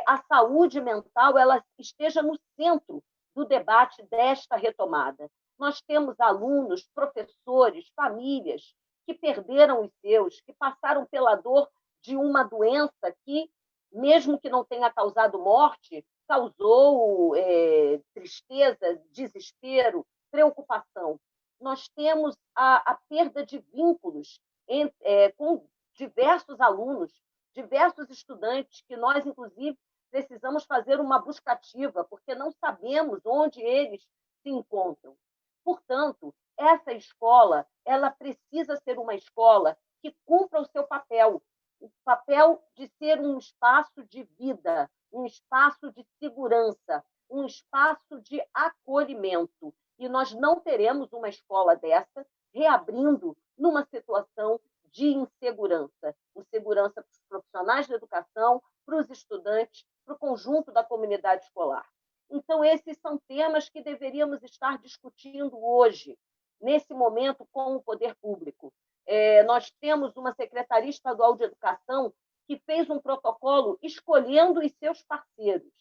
a saúde mental ela esteja no centro do debate desta retomada. Nós temos alunos, professores, famílias que perderam os seus, que passaram pela dor de uma doença que, mesmo que não tenha causado morte, causou tristeza, desespero, preocupação. Nós temos a perda de vínculos com diversos alunos, diversos estudantes, que nós, inclusive, precisamos fazer uma busca ativa, porque não sabemos onde eles se encontram. Portanto, essa escola ela precisa ser uma escola que cumpra o seu papel, o papel de ser um espaço de vida, um espaço de segurança, um espaço de acolhimento. E nós não teremos uma escola dessa reabrindo numa situação de insegurança. Insegurança para os profissionais da educação, para os estudantes, para o conjunto da comunidade escolar. Então, esses são temas que deveríamos estar discutindo hoje, nesse momento, com o poder público. Nós temos uma Secretaria Estadual de Educação que fez um protocolo escolhendo os seus parceiros.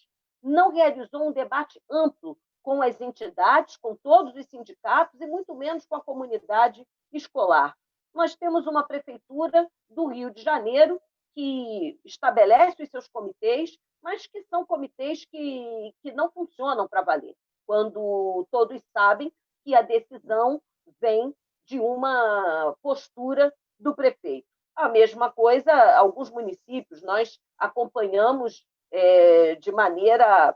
Não realizou um debate amplo com as entidades, com todos os sindicatos e muito menos com a comunidade escolar. Nós temos uma prefeitura do Rio de Janeiro que estabelece os seus comitês, mas que são comitês que não funcionam para valer, quando todos sabem que a decisão vem de uma postura do prefeito. A mesma coisa, alguns municípios, nós acompanhamos de maneira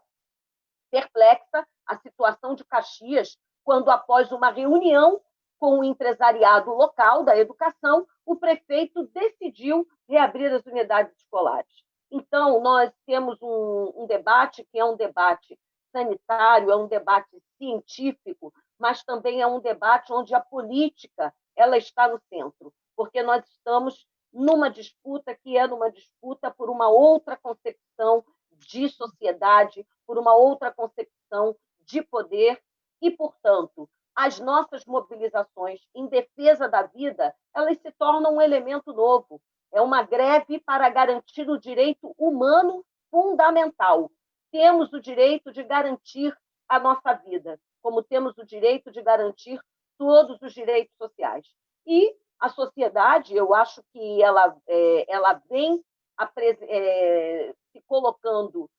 perplexa a situação de Caxias, quando, após uma reunião com o empresariado local da educação, o prefeito decidiu reabrir as unidades escolares. Então, nós temos um debate que é um debate sanitário, é um debate científico, mas também é um debate onde a política ela está no centro, porque nós estamos numa disputa que é numa disputa por uma outra concepção de sociedade, por uma outra concepção de poder e, portanto, as nossas mobilizações em defesa da vida, elas se tornam um elemento novo. É uma greve para garantir o direito humano fundamental. Temos o direito de garantir a nossa vida, como temos o direito de garantir todos os direitos sociais. E a sociedade, eu acho que ela vem se colocando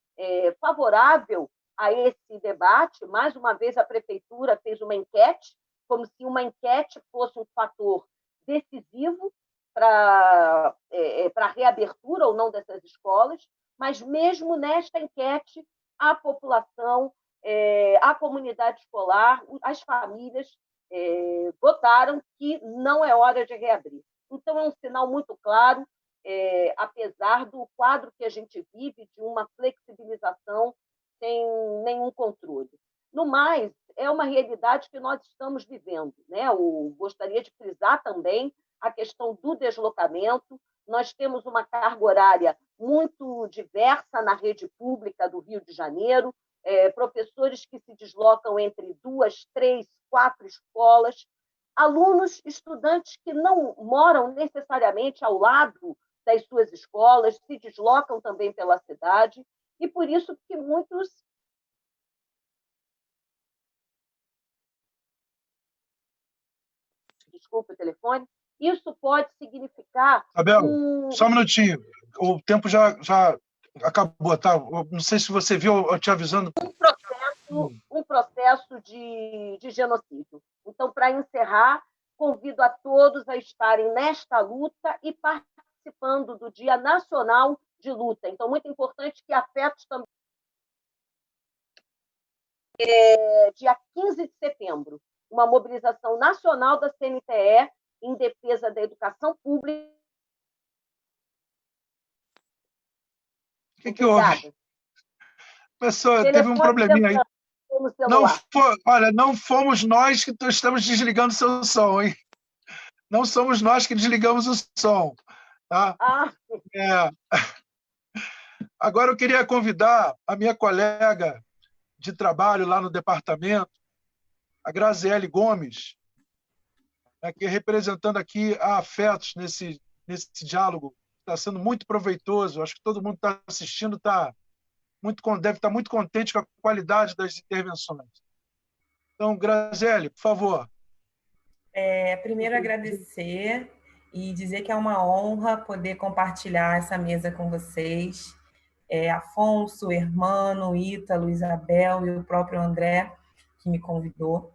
favorável a esse debate. Mais uma vez, a prefeitura fez uma enquete, como se uma enquete fosse um fator decisivo para a reabertura ou não dessas escolas, mas mesmo nesta enquete, a população, a comunidade escolar, as famílias votaram que não é hora de reabrir. Então, é um sinal muito claro, apesar do quadro que a gente vive de uma flexibilização sem nenhum controle. No mais, é uma realidade que nós estamos vivendo, né? Eu gostaria de frisar também a questão do deslocamento. Nós temos uma carga horária muito diversa na rede pública do Rio de Janeiro, professores que se deslocam entre 2, 3, 4 escolas, alunos, estudantes que não moram necessariamente ao lado das suas escolas, se deslocam também pela cidade, e por isso que muitos desculpe o telefone, isso pode significar Abel, só um minutinho. O tempo já acabou, tá? Eu não sei se você viu, eu te avisando. Um processo de genocídio. Então, para encerrar, convido a todos a estarem nesta luta e participando do Dia Nacional de Luta. Então, muito importante que afetos também. Dia 15 de setembro, uma mobilização nacional da CNTE em defesa da educação pública. O que houve? Pessoal, teve um probleminha aí. Olha, não fomos nós que estamos desligando o seu som, hein? Não somos nós que desligamos o som. Tá? Agora eu queria convidar a minha colega de trabalho lá no departamento, a Graziele Gomes, que representando aqui a Afetos nesse diálogo. Está sendo muito proveitoso. Acho que todo mundo que está assistindo deve estar muito contente com a qualidade das intervenções. Então, Graziele, por favor. Primeiro, agradecer e dizer que é uma honra poder compartilhar essa mesa com vocês. Afonso, Hermano, Ítalo, Isabel e o próprio André, que me convidou.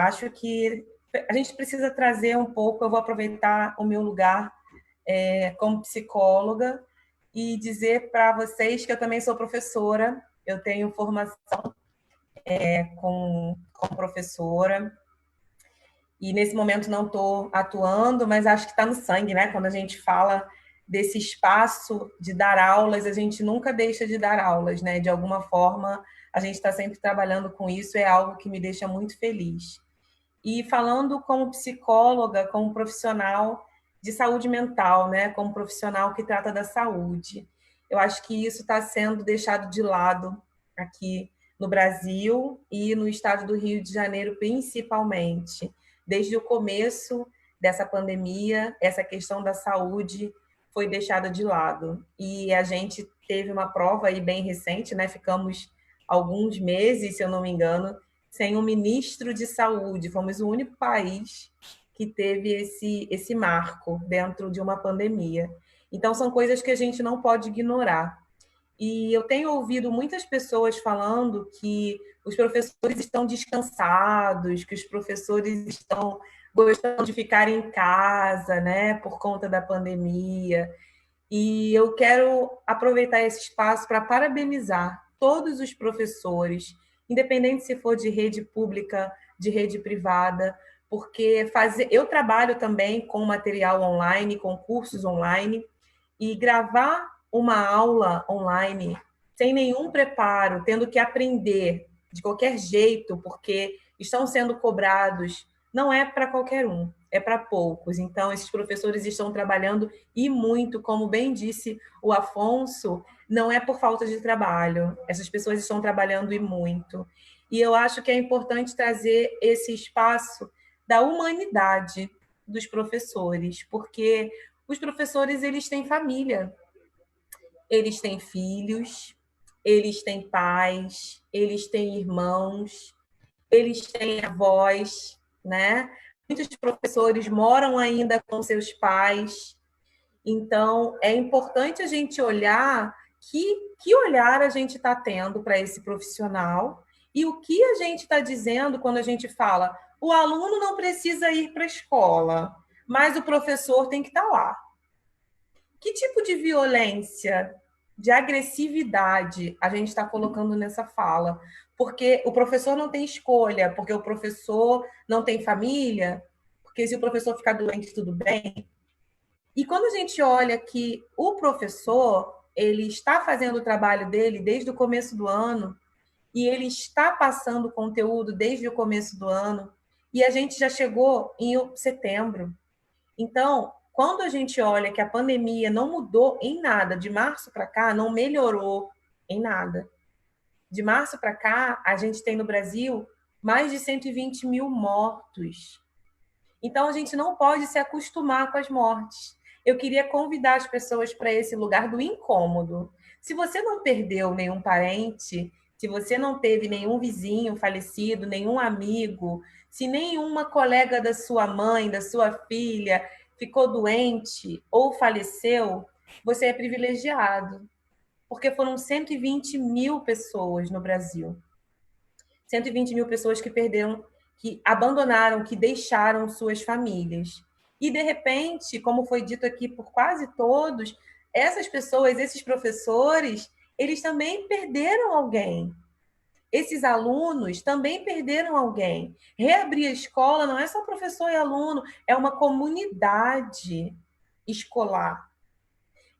Acho que a gente precisa trazer um pouco, eu vou aproveitar o meu lugar como psicóloga e dizer para vocês que eu também sou professora, eu tenho formação como professora, e nesse momento não estou atuando, mas acho que está no sangue, né? Quando a gente fala desse espaço de dar aulas, a gente nunca deixa de dar aulas, né? De alguma forma, a gente está sempre trabalhando com isso, é algo que me deixa muito feliz. E falando como psicóloga, como profissional de saúde mental, né? Como profissional que trata da saúde, eu acho que isso está sendo deixado de lado aqui no Brasil e no estado do Rio de Janeiro, principalmente. Desde o começo dessa pandemia, essa questão da saúde foi deixada de lado. E a gente teve uma prova aí bem recente, né? Ficamos alguns meses, se eu não me engano, sem um ministro de saúde. Fomos o único país que teve esse marco dentro de uma pandemia. Então, são coisas que a gente não pode ignorar. E eu tenho ouvido muitas pessoas falando que os professores estão descansados, que os professores estão gostando de ficar em casa, né, por conta da pandemia. E eu quero aproveitar esse espaço para parabenizar todos os professores, independente se for de rede pública, de rede privada, porque eu trabalho também com material online, com cursos online, e gravar uma aula online sem nenhum preparo, tendo que aprender de qualquer jeito, porque estão sendo cobrados, não é para qualquer um, é para poucos. Então, esses professores estão trabalhando e muito, como bem disse o Afonso, não é por falta de trabalho. Essas pessoas estão trabalhando e muito. E eu acho que é importante trazer esse espaço da humanidade dos professores, porque os professores, eles têm família, eles têm filhos, eles têm pais, eles têm irmãos, eles têm avós, né? Muitos professores moram ainda com seus pais. Então, é importante a gente olhar que olhar a gente está tendo para esse profissional e o que a gente está dizendo quando a gente fala o aluno não precisa ir para a escola, mas o professor tem que estar lá. Que tipo de violência, de agressividade a gente está colocando nessa fala? Porque o professor não tem escolha, porque o professor não tem família, porque se o professor ficar doente, tudo bem. E quando a gente olha que o professor, ele está fazendo o trabalho dele desde o começo do ano, e ele está passando conteúdo desde o começo do ano, e a gente já chegou em setembro. Então, quando a gente olha que a pandemia não mudou em nada, de março para cá, não melhorou em nada. De março para cá, a gente tem no Brasil mais de 120 mil mortos. Então, a gente não pode se acostumar com as mortes. Eu queria convidar as pessoas para esse lugar do incômodo. Se você não perdeu nenhum parente, se você não teve nenhum vizinho falecido, nenhum amigo, se nenhuma colega da sua mãe, da sua filha ficou doente ou faleceu, você é privilegiado. Porque foram 120 mil pessoas no Brasil. 120 mil pessoas que perderam, que abandonaram, que deixaram suas famílias. E, de repente, como foi dito aqui por quase todos, essas pessoas, esses professores, eles também perderam alguém. Esses alunos também perderam alguém. Reabrir a escola não é só professor e aluno, é uma comunidade escolar.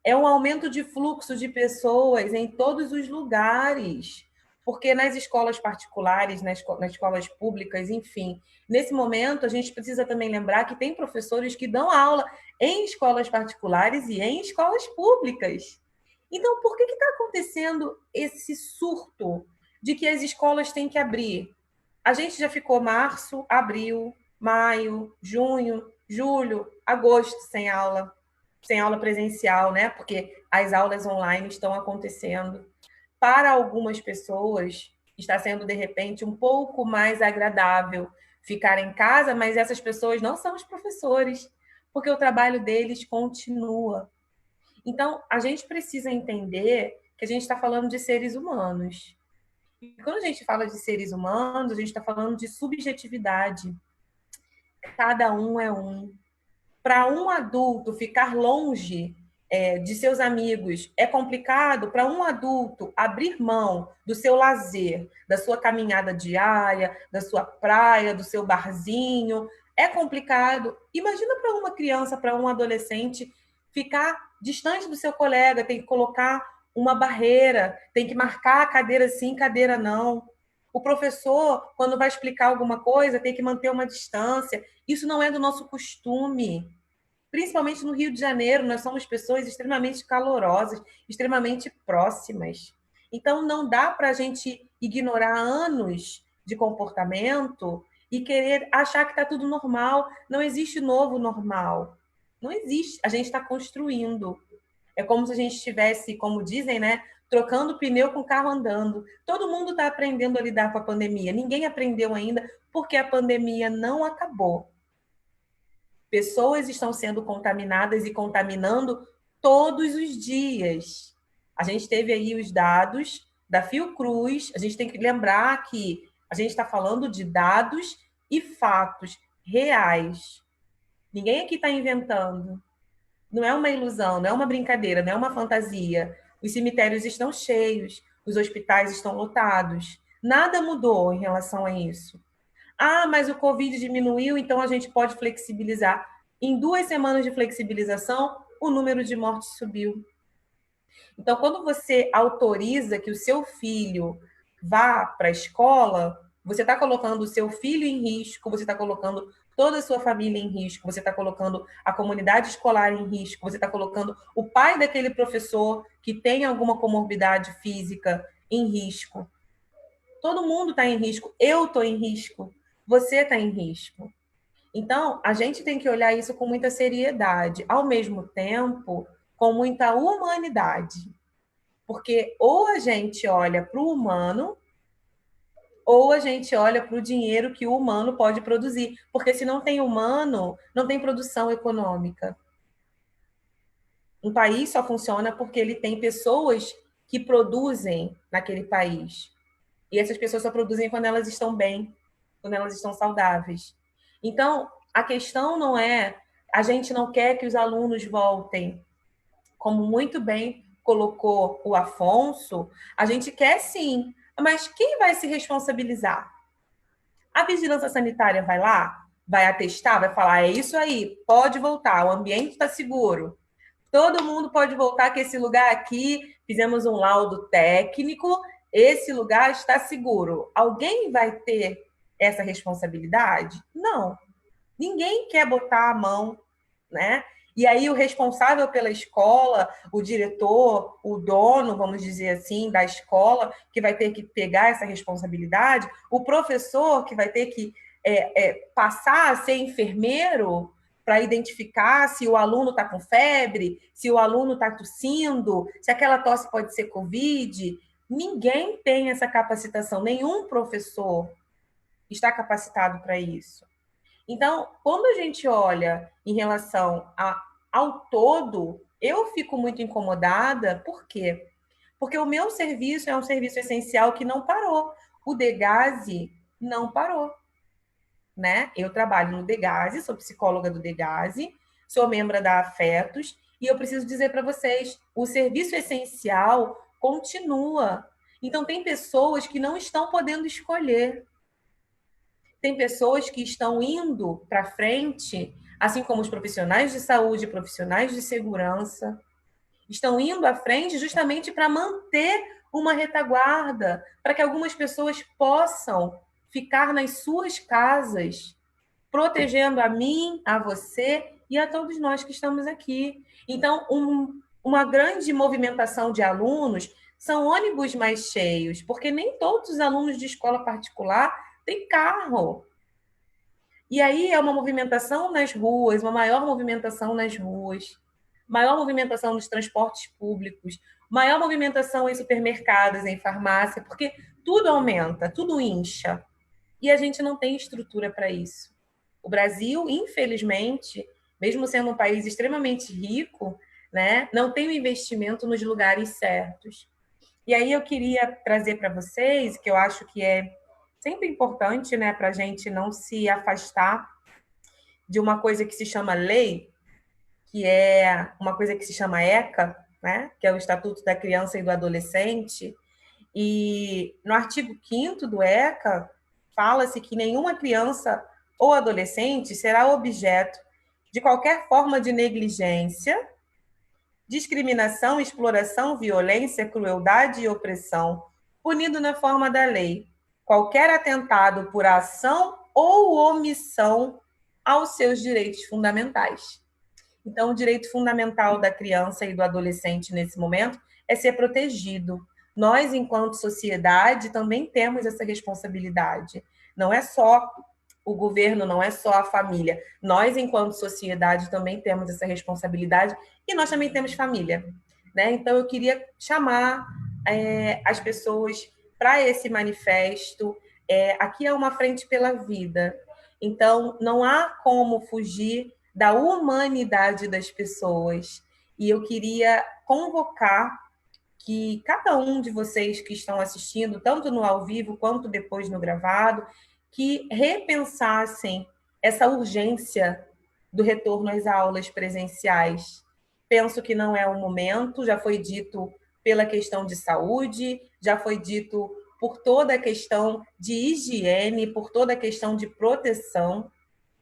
É um aumento de fluxo de pessoas em todos os lugares. Porque nas escolas particulares, nas escolas públicas, enfim, nesse momento a gente precisa também lembrar que tem professores que dão aula em escolas particulares e em escolas públicas. Então, por que está acontecendo esse surto de que as escolas têm que abrir? A gente já ficou março, abril, maio, junho, julho, agosto sem aula presencial, né? Porque as aulas online estão acontecendo. Para algumas pessoas, está sendo, de repente, um pouco mais agradável ficar em casa, mas essas pessoas não são os professores, porque o trabalho deles continua. Então, a gente precisa entender que a gente está falando de seres humanos. E quando a gente fala de seres humanos, a gente está falando de subjetividade. Cada um é um. Para um adulto ficar longe de seus amigos é complicado. Para um adulto abrir mão do seu lazer, da sua caminhada diária, da sua praia, do seu barzinho, é complicado. Imagina para uma criança, para um adolescente, ficar distante do seu colega, tem que colocar uma barreira, tem que marcar a cadeira sim, cadeira não. O professor, quando vai explicar alguma coisa, tem que manter uma distância. Isso não é do nosso costume. Principalmente no Rio de Janeiro, nós somos pessoas extremamente calorosas, extremamente próximas. Então, não dá para a gente ignorar anos de comportamento e querer achar que está tudo normal. Não existe novo normal. Não existe. A gente está construindo. É como se a gente estivesse, como dizem, né, trocando pneu com o carro andando. Todo mundo está aprendendo a lidar com a pandemia. Ninguém aprendeu ainda porque a pandemia não acabou. Pessoas estão sendo contaminadas e contaminando todos os dias. A gente teve aí os dados da Fiocruz. A gente tem que lembrar que a gente está falando de dados e fatos reais. Ninguém aqui está inventando. Não é uma ilusão, não é uma brincadeira, não é uma fantasia. Os cemitérios estão cheios, os hospitais estão lotados. Nada mudou em relação a isso. Ah, mas o Covid diminuiu, então a gente pode flexibilizar. Em 2 semanas de flexibilização, o número de mortes subiu. Então, quando você autoriza que o seu filho vá para a escola, você está colocando o seu filho em risco, você está colocando toda a sua família em risco, você está colocando a comunidade escolar em risco, você está colocando o pai daquele professor que tem alguma comorbidade física em risco. Todo mundo está em risco. Eu estou em risco. Você está em risco. Então, a gente tem que olhar isso com muita seriedade, ao mesmo tempo, com muita humanidade. Porque ou a gente olha para o humano, ou a gente olha para o dinheiro que o humano pode produzir. Porque se não tem humano, não tem produção econômica. Um país só funciona porque ele tem pessoas que produzem naquele país. E essas pessoas só produzem quando elas estão bem, quando elas estão saudáveis. Então, a questão não é... A gente não quer que os alunos voltem. Como muito bem colocou o Afonso, a gente quer sim. Mas quem vai se responsabilizar? A vigilância sanitária vai lá, vai atestar, vai falar, é isso aí, pode voltar, o ambiente está seguro. Todo mundo pode voltar, que esse lugar aqui, fizemos um laudo técnico, esse lugar está seguro. Alguém vai ter essa responsabilidade? Não. Ninguém quer botar a mão, né? E aí o responsável pela escola, o diretor, o dono, vamos dizer assim, da escola, que vai ter que pegar essa responsabilidade, o professor que vai ter que passar a ser enfermeiro para identificar se o aluno está com febre, se o aluno está tossindo, se aquela tosse pode ser Covid. Ninguém tem essa capacitação, nenhum professor está capacitado para isso. Então, quando a gente olha em relação ao todo, eu fico muito incomodada. Por quê? Porque o meu serviço é um serviço essencial que não parou. O Degase não parou, né? Eu trabalho no Degase, sou psicóloga do Degase, sou membro da Afetos, e eu preciso dizer para vocês, o serviço essencial continua. Então, tem pessoas que não estão podendo escolher. Tem pessoas que estão indo para frente, assim como os profissionais de saúde, profissionais de segurança, estão indo à frente justamente para manter uma retaguarda, para que algumas pessoas possam ficar nas suas casas, protegendo a mim, a você e a todos nós que estamos aqui. Então, uma grande movimentação de alunos são ônibus mais cheios, porque nem todos os alunos de escola particular têm carro. E aí é uma movimentação nas ruas, uma maior movimentação nas ruas, maior movimentação nos transportes públicos, maior movimentação em supermercados, em farmácia, porque tudo aumenta, tudo incha. E a gente não tem estrutura para isso. O Brasil, infelizmente, mesmo sendo um país extremamente rico, né, não tem o investimento nos lugares certos. E aí eu queria trazer para vocês, que eu acho que é sempre importante, né, para a gente não se afastar de uma coisa que se chama lei, que é uma coisa que se chama ECA, né, que é o Estatuto da Criança e do Adolescente, e no artigo 5º do ECA, fala-se que nenhuma criança ou adolescente será objeto de qualquer forma de negligência, discriminação, exploração, violência, crueldade e opressão, punido na forma da lei, qualquer atentado por ação ou omissão aos seus direitos fundamentais. Então, o direito fundamental da criança e do adolescente nesse momento é ser protegido. Nós, enquanto sociedade, também temos essa responsabilidade. Não é só o governo, não é só a família. Nós, enquanto sociedade, também temos essa responsabilidade e nós também temos família, né? Então, eu queria chamar as pessoas para esse manifesto. Aqui é uma frente pela vida. Então, não há como fugir da humanidade das pessoas. E eu queria convocar que cada um de vocês que estão assistindo, tanto no ao vivo quanto depois no gravado, que repensassem essa urgência do retorno às aulas presenciais. Penso que não é o momento, já foi dito pela questão de saúde, já foi dito por toda a questão de higiene, por toda a questão de proteção,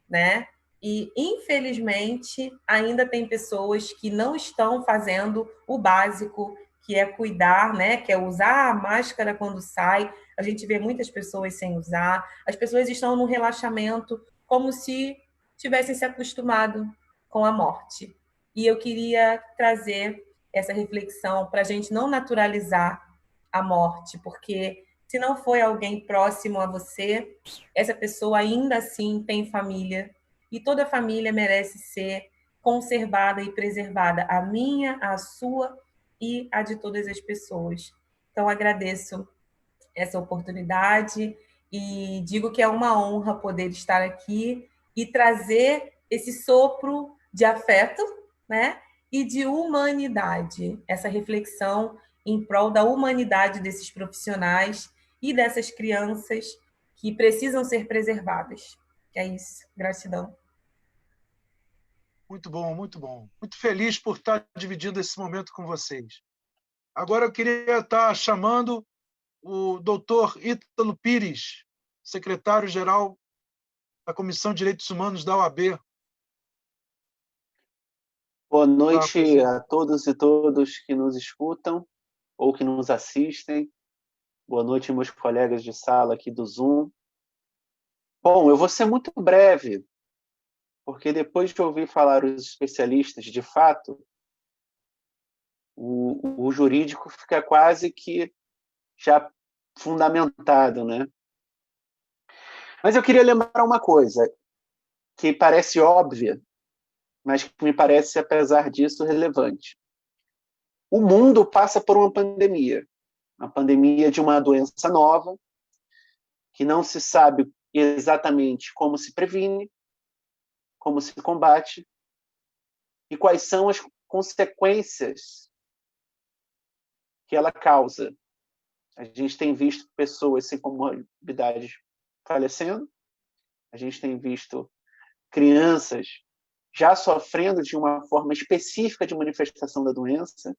né? E, infelizmente, ainda tem pessoas que não estão fazendo o básico, que é cuidar, né? Que é usar a máscara quando sai. A gente vê muitas pessoas sem usar. As pessoas estão no relaxamento, como se tivessem se acostumado com a morte. E eu queria trazer essa reflexão para a gente não naturalizar a morte, porque se não foi alguém próximo a você, essa pessoa ainda assim tem família, e toda família merece ser conservada e preservada, a minha, a sua e a de todas as pessoas. Então, agradeço essa oportunidade e digo que é uma honra poder estar aqui e trazer esse sopro de afeto, né, e de humanidade, essa reflexão em prol da humanidade desses profissionais e dessas crianças que precisam ser preservadas. É isso. Gratidão. Muito bom, muito bom. Muito feliz por estar dividindo esse momento com vocês. Agora eu queria estar chamando o doutor Ítalo Pires, secretário-geral da Comissão de Direitos Humanos da OAB. Boa noite a todos e todas que nos escutam ou que nos assistem. Boa noite, meus colegas de sala aqui do Zoom. Bom, eu vou ser muito breve, porque depois de ouvir falar os especialistas, de fato, o jurídico fica quase que já fundamentado, né? Mas eu queria lembrar uma coisa que parece óbvia, mas que me parece, apesar disso, relevante. O mundo passa por uma pandemia, a pandemia de uma doença nova, que não se sabe exatamente como se previne, como se combate e quais são as consequências que ela causa. A gente tem visto pessoas sem comorbidades falecendo, a gente tem visto crianças já sofrendo de uma forma específica de manifestação da doença,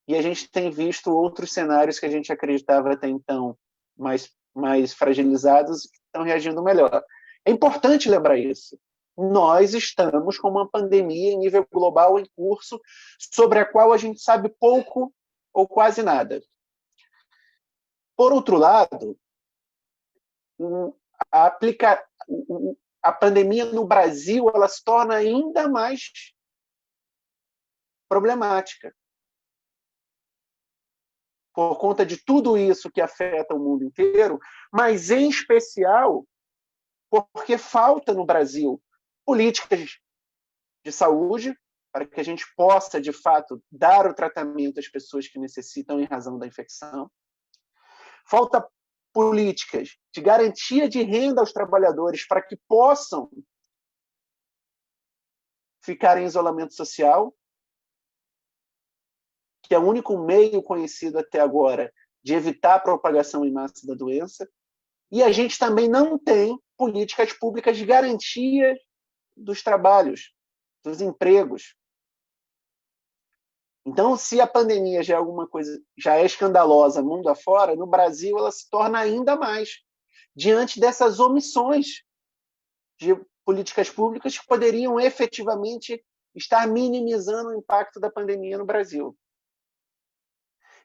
e a gente tem visto outros cenários que a gente acreditava até então mais fragilizados e que estão reagindo melhor. É importante lembrar isso. Nós estamos com uma pandemia em nível global em curso, sobre a qual a gente sabe pouco ou quase nada. Por outro lado, a pandemia no Brasil ela se torna ainda mais problemática, por conta de tudo isso que afeta o mundo inteiro, mas, em especial, porque falta no Brasil políticas de saúde para que a gente possa, de fato, dar o tratamento às pessoas que necessitam em razão da infecção. Falta políticas de garantia de renda aos trabalhadores para que possam ficar em isolamento social, que é o único meio conhecido até agora de evitar a propagação em massa da doença. E a gente também não tem políticas públicas de garantia dos trabalhos, dos empregos. Então, se a pandemia já é alguma coisa, já é escandalosa mundo afora, no Brasil ela se torna ainda mais, diante dessas omissões de políticas públicas que poderiam efetivamente estar minimizando o impacto da pandemia no Brasil.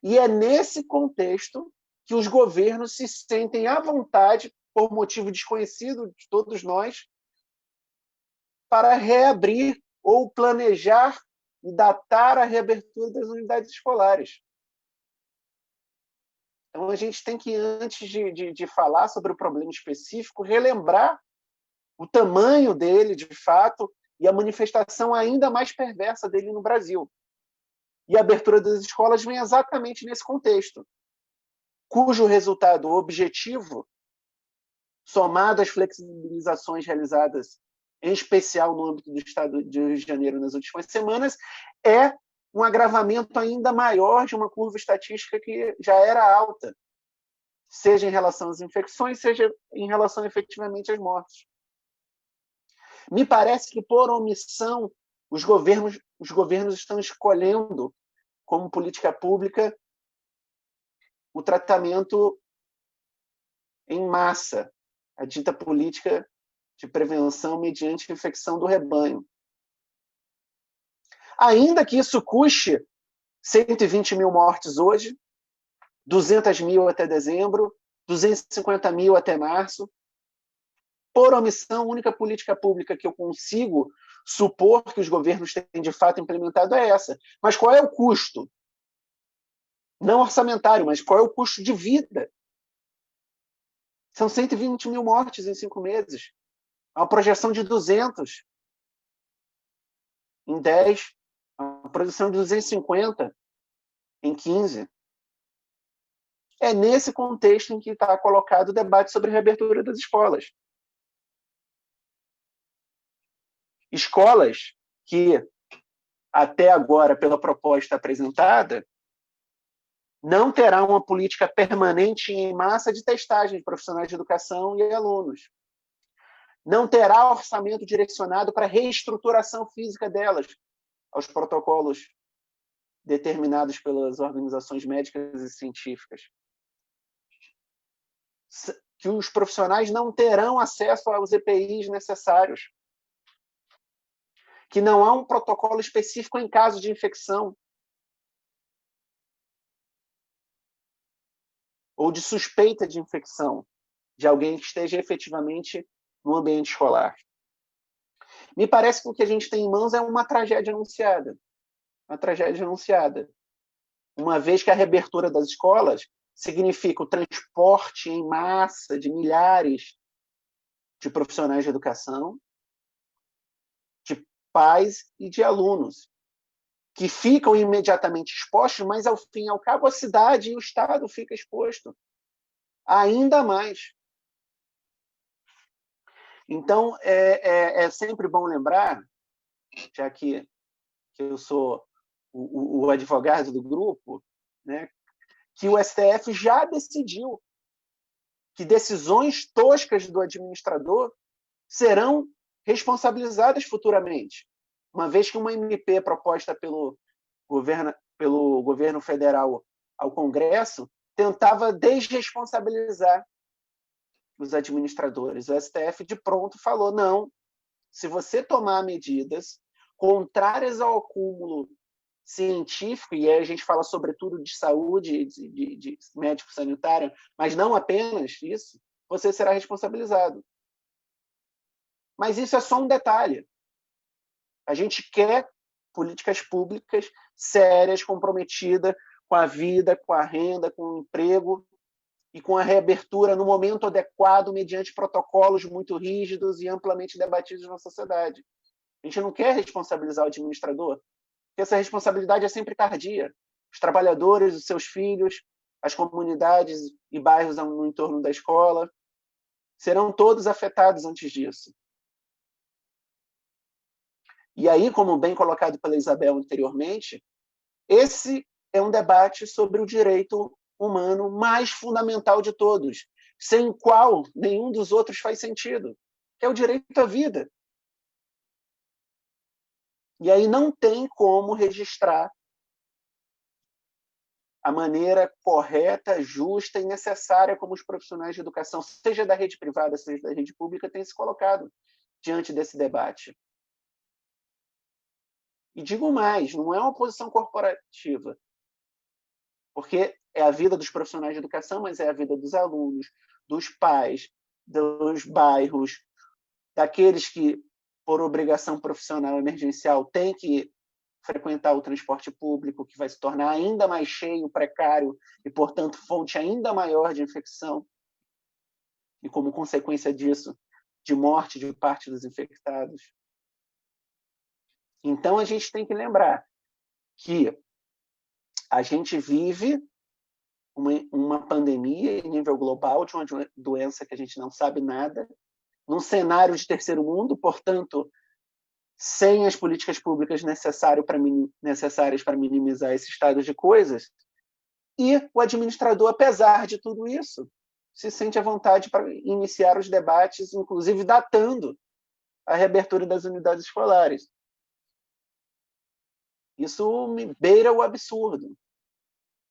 E é nesse contexto que os governos se sentem à vontade, por motivo desconhecido de todos nós, para reabrir ou planejar e datar a reabertura das unidades escolares. Então, a gente tem que, antes de falar sobre o problema específico, relembrar o tamanho dele, de fato, e a manifestação ainda mais perversa dele no Brasil. E a abertura das escolas vem exatamente nesse contexto, cujo resultado objetivo, somado às flexibilizações realizadas, em especial no âmbito do Estado de Rio de Janeiro nas últimas semanas, é um agravamento ainda maior de uma curva estatística que já era alta, seja em relação às infecções, seja em relação efetivamente às mortes. Me parece que, por omissão, os governos estão escolhendo como política pública o tratamento em massa, a dita política de prevenção mediante infecção do rebanho. Ainda que isso custe 120 mil mortes hoje, 200 mil até dezembro, 250 mil até março, por omissão, a única política pública que eu consigo supor que os governos têm de fato implementado é essa. Mas qual é o custo? Não orçamentário, mas qual é o custo de vida? São 120 mil mortes em 5 meses. Há uma projeção de 200 em 10, uma projeção de 250 em 15. É nesse contexto em que está colocado o debate sobre a reabertura das escolas. Escolas que, até agora, pela proposta apresentada, não terá uma política permanente em massa de testagem de profissionais de educação e alunos. Não terá orçamento direcionado para a reestruturação física delas, aos protocolos determinados pelas organizações médicas e científicas. Que os profissionais não terão acesso aos EPIs necessários. Que não há um protocolo específico em caso de infecção ou de suspeita de infecção de alguém que esteja efetivamente no ambiente escolar. Me parece que o que a gente tem em mãos é uma tragédia anunciada. Uma tragédia anunciada. Uma vez que a reabertura das escolas significa o transporte em massa de milhares de profissionais de educação, de pais e de alunos. que ficam imediatamente expostos, mas, ao fim e ao cabo, a cidade e o Estado ficam expostos ainda mais. Então, é sempre bom lembrar, já que eu sou o advogado do grupo, né, que o STF já decidiu que decisões toscas do administrador serão responsabilizadas futuramente, uma vez que uma MP proposta pelo governo federal ao Congresso tentava desresponsabilizar os administradores. O STF, de pronto, falou, não, se você tomar medidas contrárias ao acúmulo científico, e aí a gente fala sobretudo de saúde, de médico sanitário, mas não apenas isso, você será responsabilizado. Mas isso é só um detalhe. A gente quer políticas públicas sérias, comprometidas com a vida, com a renda, com o emprego e com a reabertura no momento adequado, mediante protocolos muito rígidos e amplamente debatidos na sociedade. A gente não quer responsabilizar o administrador, porque essa responsabilidade é sempre tardia. Os trabalhadores, os seus filhos, as comunidades e bairros no entorno da escola serão todos afetados antes disso. E aí, como bem colocado pela Isabel anteriormente, esse é um debate sobre o direito humano mais fundamental de todos, sem o qual nenhum dos outros faz sentido, que é o direito à vida. E aí não tem como registrar a maneira correta, justa e necessária como os profissionais de educação, seja da rede privada, seja da rede pública, têm se colocado diante desse debate. E digo mais, não é uma posição corporativa, porque é a vida dos profissionais de educação, mas é a vida dos alunos, dos pais, dos bairros, daqueles que, por obrigação profissional emergencial, têm que frequentar o transporte público, que vai se tornar ainda mais cheio, precário e, portanto, fonte ainda maior de infecção. E, como consequência disso, de morte de parte dos infectados. Então, a gente tem que lembrar que a gente vive uma pandemia em nível global de uma doença que a gente não sabe nada, num cenário de terceiro mundo, portanto, sem as políticas públicas necessárias para minimizar esse estado de coisas, e o administrador, apesar de tudo isso, se sente à vontade para iniciar os debates, inclusive datando a reabertura das unidades escolares. Isso me beira o absurdo.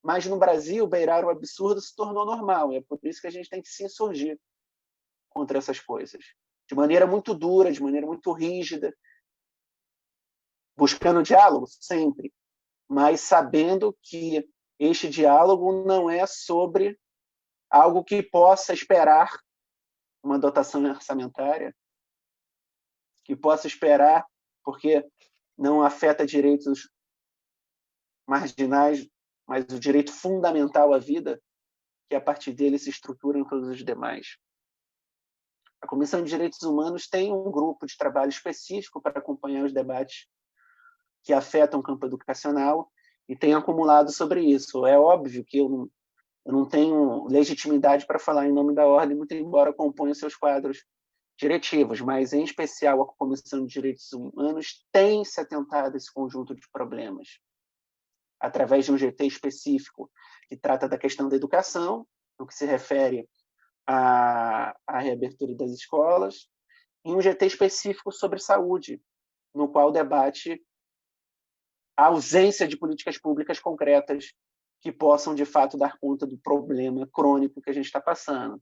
Mas no Brasil, beirar o absurdo se tornou normal. E é por isso que a gente tem que se insurgir contra essas coisas. De maneira muito dura, de maneira muito rígida, buscando diálogo, sempre, mas sabendo que este diálogo não é sobre algo que possa esperar uma dotação orçamentária, que possa esperar, porque não afeta direitos marginais, mas o direito fundamental à vida, que a partir dele se estruturam todos os demais. A Comissão de Direitos Humanos tem um grupo de trabalho específico para acompanhar os debates que afetam o campo educacional e tem acumulado sobre isso. É óbvio que eu não tenho legitimidade para falar em nome da ordem, muito embora componha seus quadros diretivos, mas, em especial, a Comissão de Direitos Humanos tem se atentado a esse conjunto de problemas, através de um GT específico que trata da questão da educação, no que se refere à reabertura das escolas, e um GT específico sobre saúde, no qual debate a ausência de políticas públicas concretas que possam, de fato, dar conta do problema crônico que a gente está passando.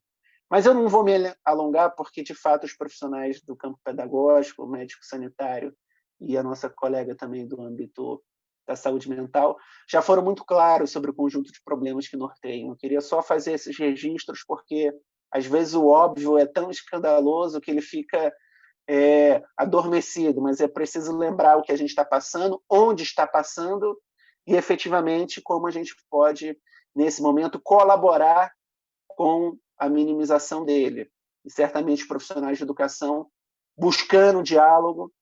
Mas eu não vou me alongar, porque, de fato, os profissionais do campo pedagógico, o médico sanitário e a nossa colega também do âmbito da saúde mental, já foram muito claros sobre o conjunto de problemas que norteiam. Eu queria só fazer esses registros, porque, às vezes, o óbvio é tão escandaloso que ele fica adormecido, mas é preciso lembrar o que a gente está passando, onde está passando e, efetivamente, como a gente pode, nesse momento, colaborar com a minimização dele. E, certamente, os profissionais de educação buscando diálogo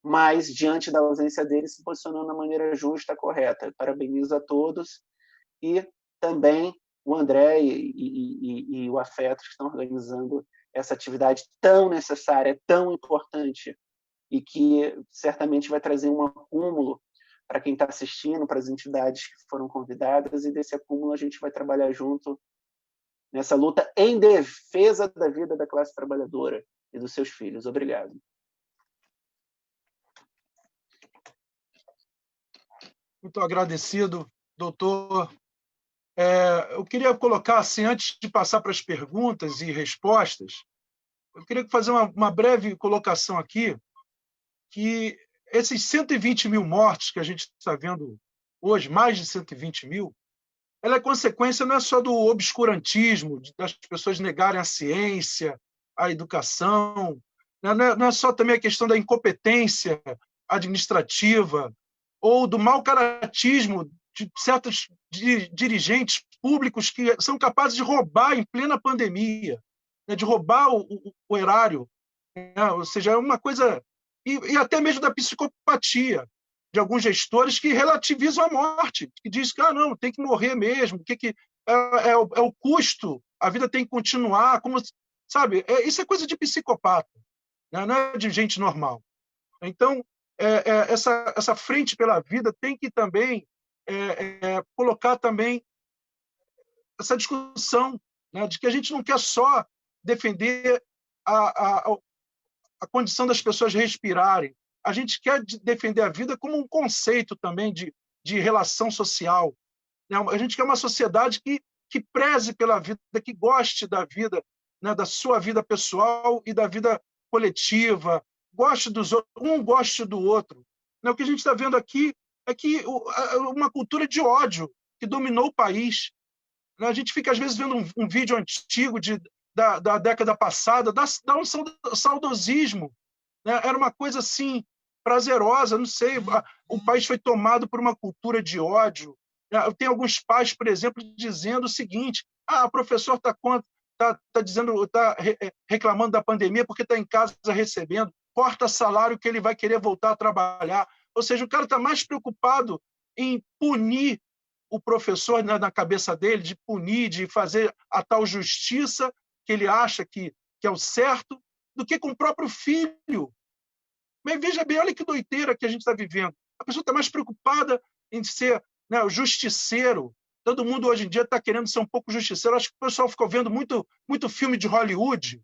mas, diante da ausência dele, se posicionou da maneira justa, correta. Parabenizo a todos e também o André e o Afetos que estão organizando essa atividade tão necessária, tão importante, e que certamente vai trazer um acúmulo para quem está assistindo, para as entidades que foram convidadas, e desse acúmulo a gente vai trabalhar junto nessa luta em defesa da vida da classe trabalhadora e dos seus filhos. Obrigado. Muito agradecido, doutor. Eu queria colocar, assim, antes de passar para as perguntas e respostas, eu queria fazer uma breve colocação aqui, que esses 120 mil mortos que a gente está vendo hoje, mais de 120 mil, ela é consequência não é só do obscurantismo, das pessoas negarem a ciência, a educação, não é só também a questão da incompetência administrativa ou do mau caratismo de certos dirigentes públicos que são capazes de roubar em plena pandemia, né, de roubar o erário, né? Ou seja, é uma coisa... E até mesmo da psicopatia de alguns gestores que relativizam a morte, que dizem que não, tem que morrer mesmo, que é o custo, a vida tem que continuar, como, sabe? Isso é coisa de psicopata, né? Não é de gente normal. Então, essa frente pela vida tem que também colocar também essa discussão, né, de que a gente não quer só defender a condição das pessoas respirarem, a gente quer defender a vida como um conceito também de relação social, né? A gente quer uma sociedade que preze pela vida, que goste da vida, né, da sua vida pessoal e da vida coletiva, goste dos outros, um goste do outro. O que a gente está vendo aqui é que uma cultura de ódio que dominou o país. A gente fica, às vezes, vendo um vídeo antigo da década passada, dá um saudosismo, né? Era uma coisa assim, prazerosa, não sei, o país foi tomado por uma cultura de ódio. Eu tenho alguns pais, por exemplo, dizendo o seguinte: o professor está reclamando da pandemia porque está em casa recebendo, corta salário que ele vai querer voltar a trabalhar. Ou seja, o cara está mais preocupado em punir o professor, na cabeça dele, de punir, de fazer a tal justiça que ele acha que é o certo, do que com o próprio filho. Mas veja bem, olha que doideira que a gente está vivendo. A pessoa está mais preocupada em ser, né, o justiceiro. Todo mundo hoje em dia está querendo ser um pouco justiceiro. Acho que o pessoal ficou vendo muito filme de Hollywood,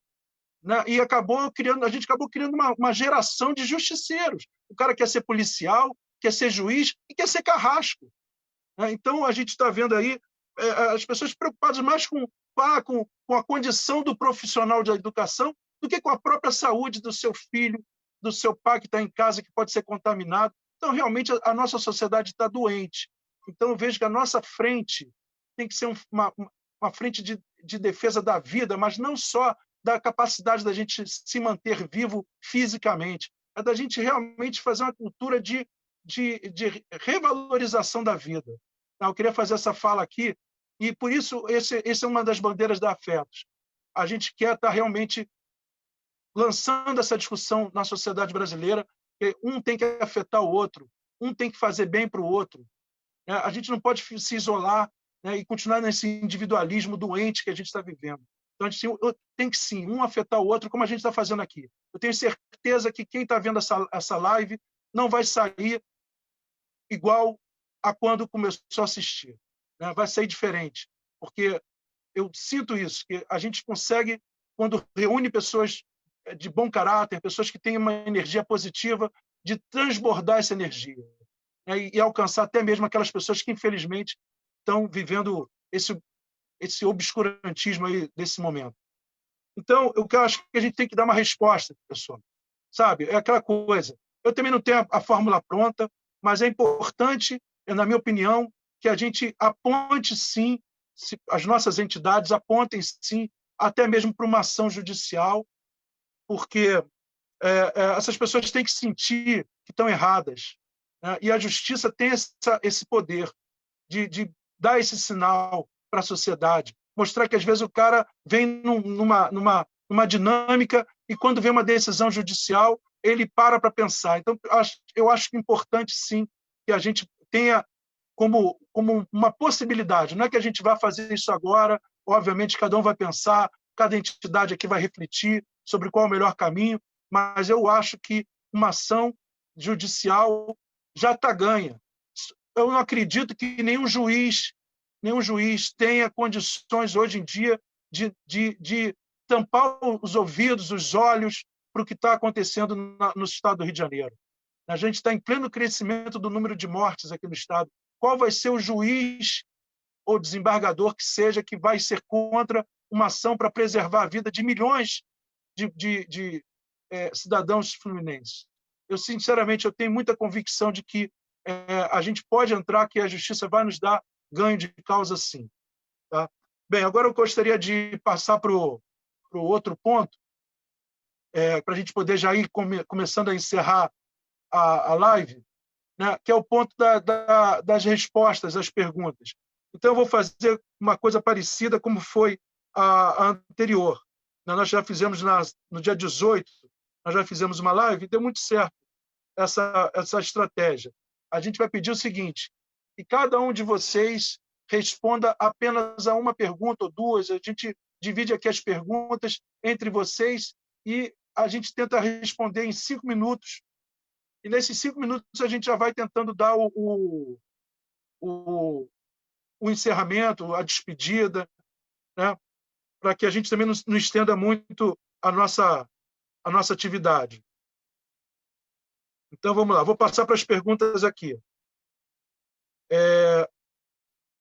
né, e a gente acabou criando uma geração de justiceiros. O cara quer ser policial, quer ser juiz e quer ser carrasco. Então, a gente está vendo aí as pessoas preocupadas mais com a condição do profissional de educação do que com a própria saúde do seu filho, do seu pai que está em casa, que pode ser contaminado. Então, realmente, a nossa sociedade está doente. Então, eu vejo que a nossa frente tem que ser uma frente de defesa da vida, mas não só da capacidade da gente se manter vivo fisicamente, é da gente realmente fazer uma cultura de revalorização da vida. Eu queria fazer essa fala aqui, e por isso esse é uma das bandeiras da Afetos. A gente quer estar realmente lançando essa discussão na sociedade brasileira, que um tem que afetar o outro, um tem que fazer bem para o outro. A gente não pode se isolar, né, e continuar nesse individualismo doente que a gente está vivendo. Então, a gente tem que, sim, um afetar o outro, como a gente está fazendo aqui. Eu tenho certeza que quem está vendo essa live não vai sair igual a quando começou a assistir, né? Vai sair diferente, porque eu sinto isso, que a gente consegue, quando reúne pessoas de bom caráter, pessoas que têm uma energia positiva, de transbordar essa energia, né? E alcançar até mesmo aquelas pessoas que, infelizmente, estão vivendo esse obscurantismo aí desse momento. Então, eu acho que a gente tem que dar uma resposta, pessoal. Sabe? É aquela coisa. Eu também não tenho a fórmula pronta, mas é importante, na minha opinião, que a gente aponte, sim, as nossas entidades apontem, sim, até mesmo para uma ação judicial, porque essas pessoas têm que sentir que estão erradas, né? E a justiça tem esse poder de dar esse sinal para a sociedade, mostrar que, às vezes, o cara vem numa dinâmica e, quando vem uma decisão judicial, ele para pensar. Então, eu acho importante, sim, que a gente tenha como uma possibilidade. Não é que a gente vai fazer isso agora, obviamente, cada um vai pensar, cada entidade aqui vai refletir sobre qual é o melhor caminho, mas eu acho que uma ação judicial já está ganha. Eu não acredito que nenhum juiz tenha condições hoje em dia de tampar os ouvidos, os olhos para o que está acontecendo no estado do Rio de Janeiro. A gente está em pleno crescimento do número de mortes aqui no estado. Qual vai ser o juiz ou desembargador que seja que vai ser contra uma ação para preservar a vida de milhões de cidadãos fluminenses? Eu, sinceramente, eu tenho muita convicção de que a gente pode entrar, que a justiça vai nos dar ganho de causa, sim. Tá? Bem, agora eu gostaria de passar para o outro ponto, para a gente poder já ir começando a encerrar a live, né, que é o ponto das respostas às perguntas. Então, eu vou fazer uma coisa parecida como foi a anterior. Nós já fizemos no dia 18, nós já fizemos uma live e deu muito certo essa estratégia. A gente vai pedir o seguinte, que cada um de vocês responda apenas a uma pergunta ou duas. A gente divide aqui as perguntas entre vocês e a gente tenta responder em 5 minutos. E nesses 5 minutos a gente já vai tentando dar o encerramento, a despedida, né? Para que a gente também não estenda muito a nossa atividade. Então, vamos lá. Vou passar para as perguntas aqui.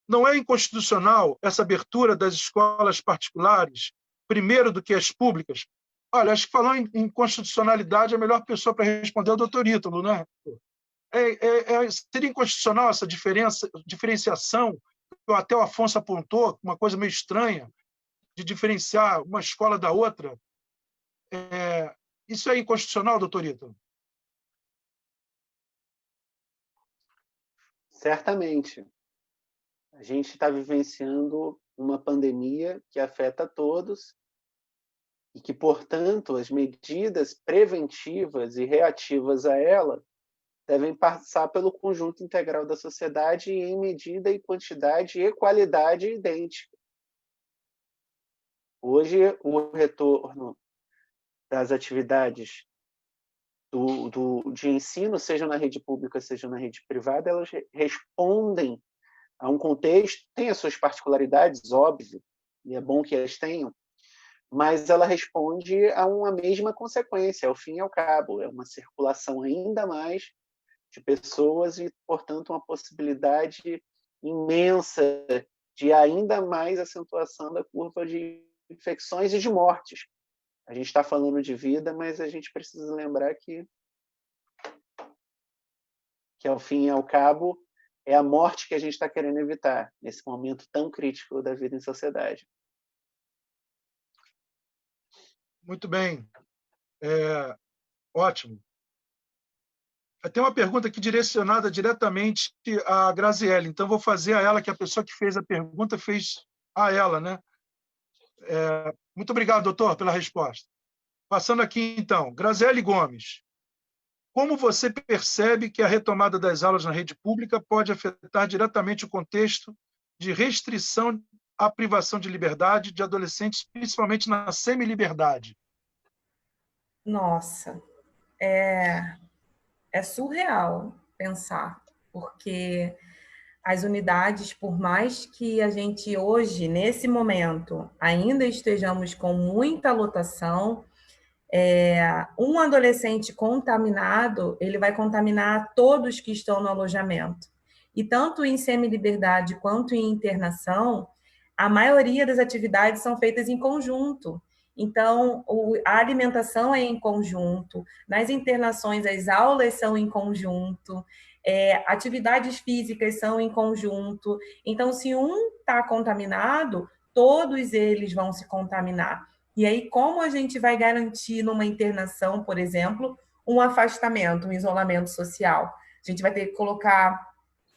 Não é inconstitucional essa abertura das escolas particulares primeiro do que as públicas? Olha, acho que falar em constitucionalidade, a melhor pessoa para responder é o doutor Ítalo, né? Seria inconstitucional essa diferenciação, que até o Afonso apontou, uma coisa meio estranha, de diferenciar uma escola da outra. Isso é inconstitucional, doutor Ítalo? Certamente. A gente está vivenciando uma pandemia que afeta a todos e que, portanto, as medidas preventivas e reativas a ela devem passar pelo conjunto integral da sociedade em medida e quantidade e qualidade idêntica. Hoje, o retorno das atividades de ensino, seja na rede pública, seja na rede privada, elas respondem a um contexto, tem as suas particularidades, óbvio, e é bom que elas tenham, mas ela responde a uma mesma consequência, ao fim e ao cabo. É uma circulação ainda mais de pessoas e, portanto, uma possibilidade imensa de ainda mais acentuação da curva de infecções e de mortes. A gente está falando de vida, mas a gente precisa lembrar que ao fim e ao cabo, é a morte que a gente está querendo evitar, nesse momento tão crítico da vida em sociedade. Muito bem. Ótimo. Tem uma pergunta aqui direcionada diretamente à Graziele, então vou fazer a ela, que a pessoa que fez a pergunta fez a ela, né? Muito obrigado, doutor, pela resposta. Passando aqui, então, Graziele Gomes. Como você percebe que a retomada das aulas na rede pública pode afetar diretamente o contexto de restrição à privação de liberdade de adolescentes, principalmente na semi-liberdade? Nossa, é surreal pensar, porque as unidades, por mais que a gente hoje, nesse momento, ainda estejamos com muita lotação, um adolescente contaminado, ele vai contaminar todos que estão no alojamento. E tanto em semi-liberdade quanto em internação, a maioria das atividades são feitas em conjunto. Então, a alimentação é em conjunto, nas internações as aulas são em conjunto, atividades físicas são em conjunto. Então, se um está contaminado, todos eles vão se contaminar. E aí, como a gente vai garantir numa internação, por exemplo, um afastamento, um isolamento social? A gente vai ter que colocar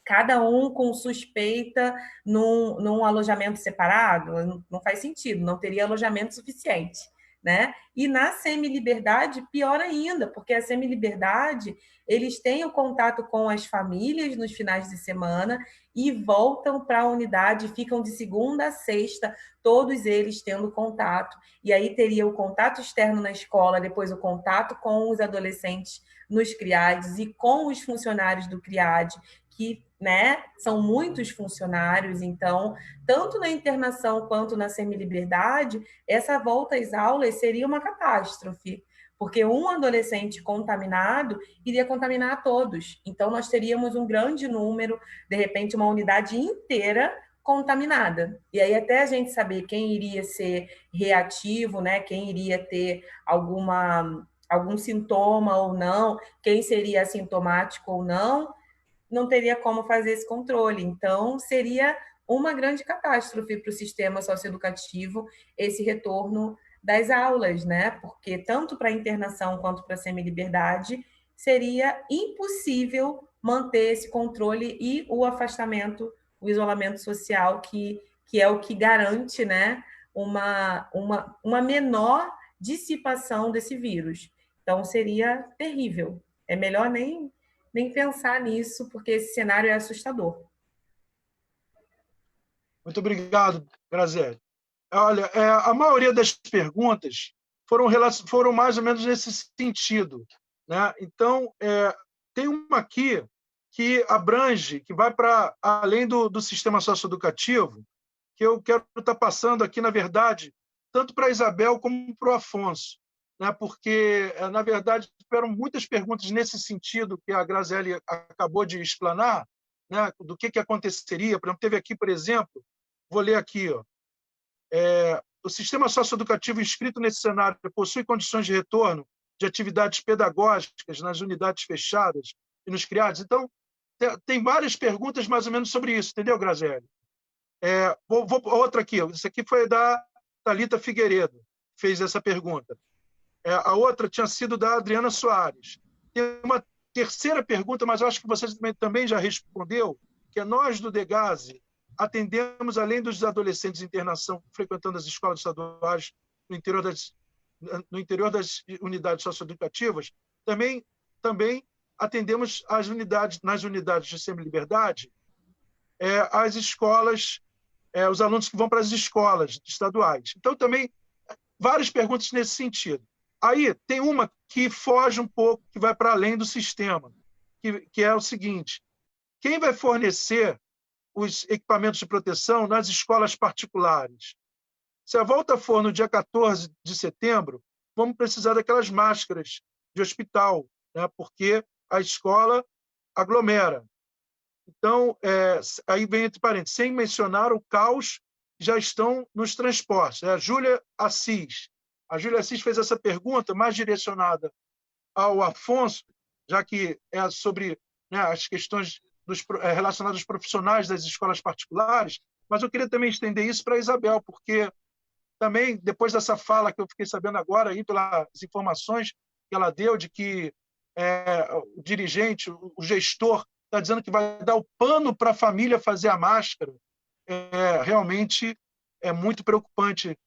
cada um com suspeita num alojamento separado? Não faz sentido, não teria alojamento suficiente. né? E na semi-liberdade, pior ainda, porque a semi-liberdade, eles têm o contato com as famílias nos finais de semana e voltam para a unidade, ficam de segunda a sexta, todos eles tendo contato. E aí teria o contato externo na escola, depois o contato com os adolescentes nos CRIADs e com os funcionários do CRIAD, que, né, são muitos funcionários, então, tanto na internação quanto na semi-liberdade, essa volta às aulas seria uma catástrofe, porque um adolescente contaminado iria contaminar a todos. Então, nós teríamos um grande número, de repente, uma unidade inteira contaminada. E aí, até a gente saber quem iria ser reativo, né, quem iria ter algum sintoma ou não, quem seria assintomático ou não, não teria como fazer esse controle. Então, seria uma grande catástrofe para o sistema socioeducativo esse retorno das aulas, né? Porque tanto para a internação quanto para a semi-liberdade seria impossível manter esse controle e o afastamento, o isolamento social, que é o que garante, né, uma menor dissipação desse vírus. Então, seria terrível. É melhor nem pensar nisso, porque esse cenário é assustador. Muito obrigado, Graziele. Olha, a maioria das perguntas foram mais ou menos nesse sentido, né? Então, tem uma aqui que abrange, que vai para além do sistema socioeducativo, que eu quero estar passando aqui, na verdade, tanto para a Isabel como para o Afonso, né? Porque, na verdade, tiveram muitas perguntas nesse sentido que a Graziele acabou de explanar, né? Do que aconteceria. Por exemplo, teve aqui, por exemplo, vou ler aqui, ó. O sistema socioeducativo inscrito nesse cenário possui condições de retorno de atividades pedagógicas nas unidades fechadas e nos CRIADs? Então, tem várias perguntas mais ou menos sobre isso, entendeu, Graziele? Outra aqui, isso aqui foi da Thalita Figueiredo, que fez essa pergunta. A outra tinha sido da Adriana Soares. Tem uma terceira pergunta, mas eu acho que você também já respondeu, que é: nós do DEGASE atendemos, além dos adolescentes em internação frequentando as escolas estaduais no interior das unidades socioeducativas, também atendemos nas unidades de semi-liberdade, as escolas, os alunos que vão para as escolas estaduais. Então, também, várias perguntas nesse sentido. Aí, tem uma que foge um pouco, que vai para além do sistema, que é o seguinte: quem vai fornecer os equipamentos de proteção nas escolas particulares? Se a volta for no dia 14 de setembro, vamos precisar daquelas máscaras de hospital, né? Porque a escola aglomera. Então, aí vem entre parênteses, sem mencionar o caos que já estão nos transportes. A Júlia Assis. A Júlia Assis fez essa pergunta mais direcionada ao Afonso, já que é sobre, né, as questões relacionadas aos profissionais das escolas particulares, mas eu queria também estender isso para a Isabel, porque também, depois dessa fala que eu fiquei sabendo agora, aí, pelas informações que ela deu, de que o dirigente, o gestor, está dizendo que vai dar o pano para a família fazer a máscara, realmente é muito preocupante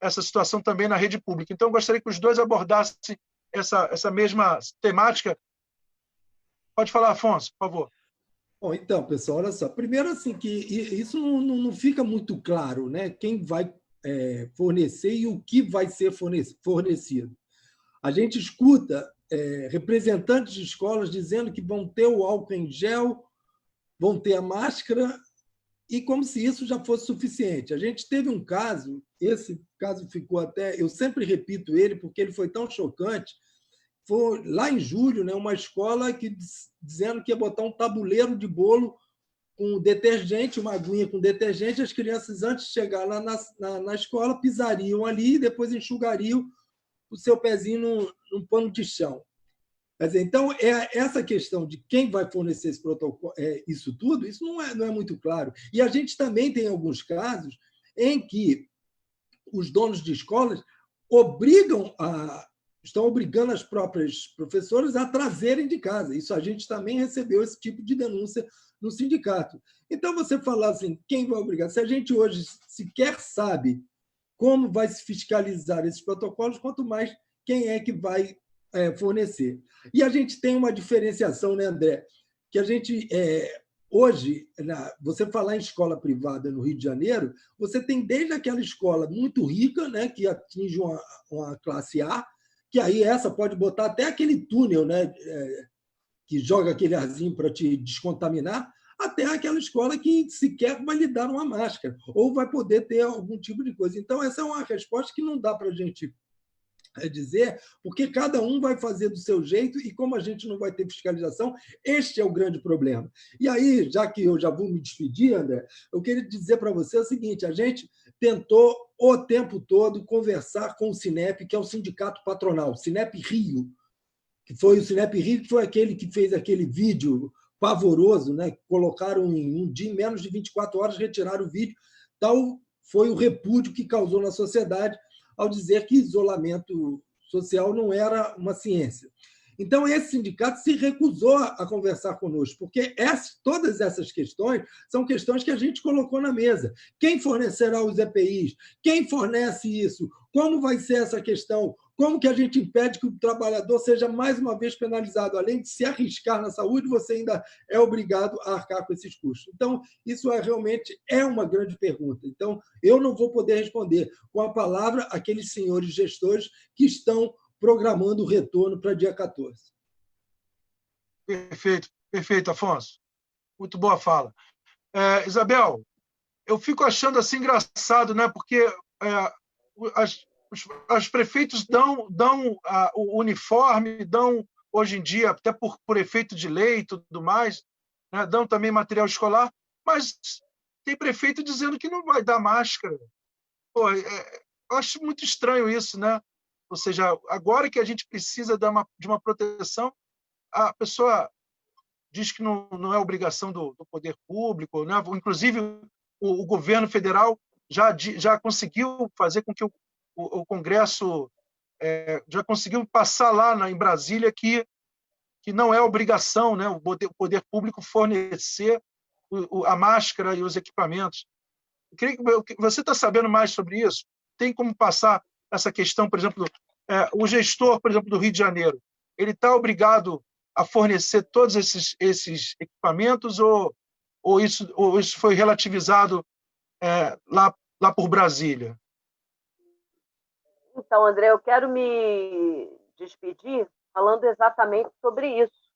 essa situação também na rede pública. Então, eu gostaria que os dois abordassem essa mesma temática. Pode falar, Afonso, por favor. Bom, então, pessoal, olha só. Primeiro, assim, que isso não fica muito claro, né? Quem vai fornecer e o que vai ser fornecido. A gente escuta representantes de escolas dizendo que vão ter o álcool em gel, vão ter a máscara, e como se isso já fosse suficiente. A gente teve um caso, esse caso ficou até... Eu sempre repito ele, porque ele foi tão chocante. Foi lá em julho, né, uma escola dizendo que ia botar um tabuleiro de bolo com detergente, uma aguinha com detergente. As crianças, antes de chegar lá na escola, pisariam ali e depois enxugariam o seu pezinho num pano de chão. Quer dizer, então, essa questão de quem vai fornecer esse protocolo, isso tudo, isso não é muito claro. E a gente também tem alguns casos em que os donos de escolas estão obrigando as próprias professoras a trazerem de casa. Isso a gente também recebeu esse tipo de denúncia no sindicato. Então, você falar assim, quem vai obrigar? Se a gente hoje sequer sabe como vai se fiscalizar esses protocolos, quanto mais quem é que vai fornecer. E a gente tem uma diferenciação, né, André? Que a gente, hoje, você falar em escola privada no Rio de Janeiro, você tem desde aquela escola muito rica, né, que atinge uma classe A, que aí essa pode botar até aquele túnel, né, que joga aquele arzinho para te descontaminar, até aquela escola que sequer vai lhe dar uma máscara, ou vai poder ter algum tipo de coisa. Então, essa é uma resposta que não dá para a gente dizer, porque cada um vai fazer do seu jeito e como a gente não vai ter fiscalização, este é o grande problema. E aí, já que eu já vou me despedir, André, eu queria dizer para você o seguinte, a gente tentou o tempo todo conversar com o Sinep, que é o sindicato patronal, Sinep Rio, que foi o Sinep Rio, que foi aquele que fez aquele vídeo pavoroso, né? Colocaram em um dia, em menos de 24 horas, retiraram o vídeo. Tal foi o repúdio que causou na sociedade ao dizer que isolamento social não era uma ciência. Então, esse sindicato se recusou a conversar conosco, porque todas essas questões são questões que a gente colocou na mesa. Quem fornecerá os EPIs? Quem fornece isso? Como vai ser essa questão? Como que a gente impede que o trabalhador seja mais uma vez penalizado? Além de se arriscar na saúde, você ainda é obrigado a arcar com esses custos. Então, isso realmente é uma grande pergunta. Então, eu não vou poder responder com a palavra aqueles senhores gestores que estão programando o retorno para dia 14. Perfeito, perfeito, Afonso. Muito boa fala. Isabel, eu fico achando assim engraçado, né? Porque os prefeitos dão o uniforme, dão, hoje em dia, até por efeito de lei e tudo mais, né? Dão também material escolar, mas tem prefeito dizendo que não vai dar máscara. Pô, eu acho muito estranho isso, né? Ou seja, agora que a gente precisa de uma proteção, a pessoa diz que não é obrigação do poder público, né? Inclusive o governo federal já conseguiu fazer com que o Congresso já conseguiu passar lá em Brasília que não é obrigação, né, o poder público fornecer a máscara e os equipamentos. Você está sabendo mais sobre isso? Tem como passar essa questão, por exemplo, o gestor, por exemplo, do Rio de Janeiro, ele está obrigado a fornecer todos esses equipamentos ou isso foi relativizado lá por Brasília? Então, André, eu quero me despedir falando exatamente sobre isso,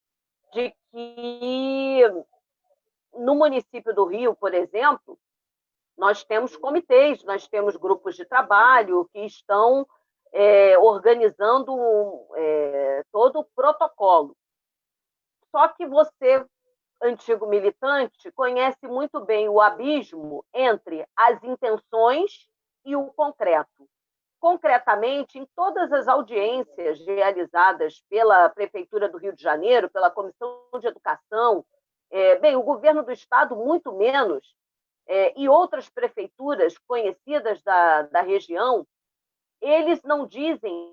de que no município do Rio, por exemplo, nós temos comitês, nós temos grupos de trabalho que estão organizando todo o protocolo. Só que você, antigo militante, conhece muito bem o abismo entre as intenções e o concreto. Concretamente, em todas as audiências realizadas pela Prefeitura do Rio de Janeiro, pela Comissão de Educação, o governo do Estado, muito menos, e outras prefeituras conhecidas da região, eles não dizem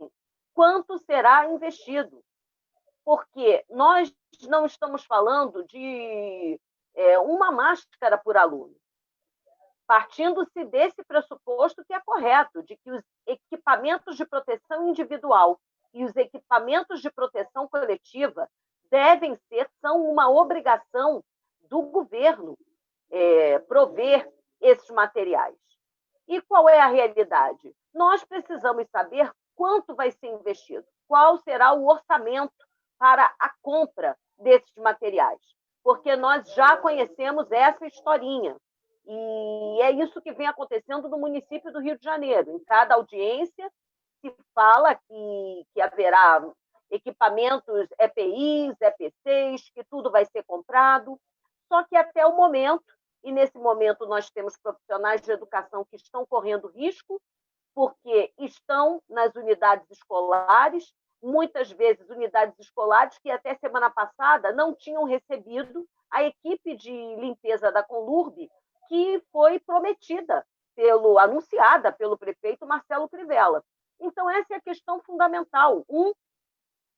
quanto será investido, porque nós não estamos falando de uma máscara por aluno, partindo-se desse pressuposto que é correto, de que os equipamentos de proteção individual e os equipamentos de proteção coletiva são uma obrigação do governo prover esses materiais. E qual é a realidade? Nós precisamos saber quanto vai ser investido, qual será o orçamento para a compra desses materiais, porque nós já conhecemos essa historinha. E é isso que vem acontecendo no município do Rio de Janeiro. Em cada audiência se fala que haverá equipamentos EPIs, EPCs, que tudo vai ser comprado, só que até o momento, e nesse momento nós temos profissionais de educação que estão correndo risco, porque estão nas unidades escolares, muitas vezes unidades escolares que até semana passada não tinham recebido a equipe de limpeza da Conlurb, que foi anunciada pelo prefeito Marcelo Crivella. Então, essa é a questão fundamental.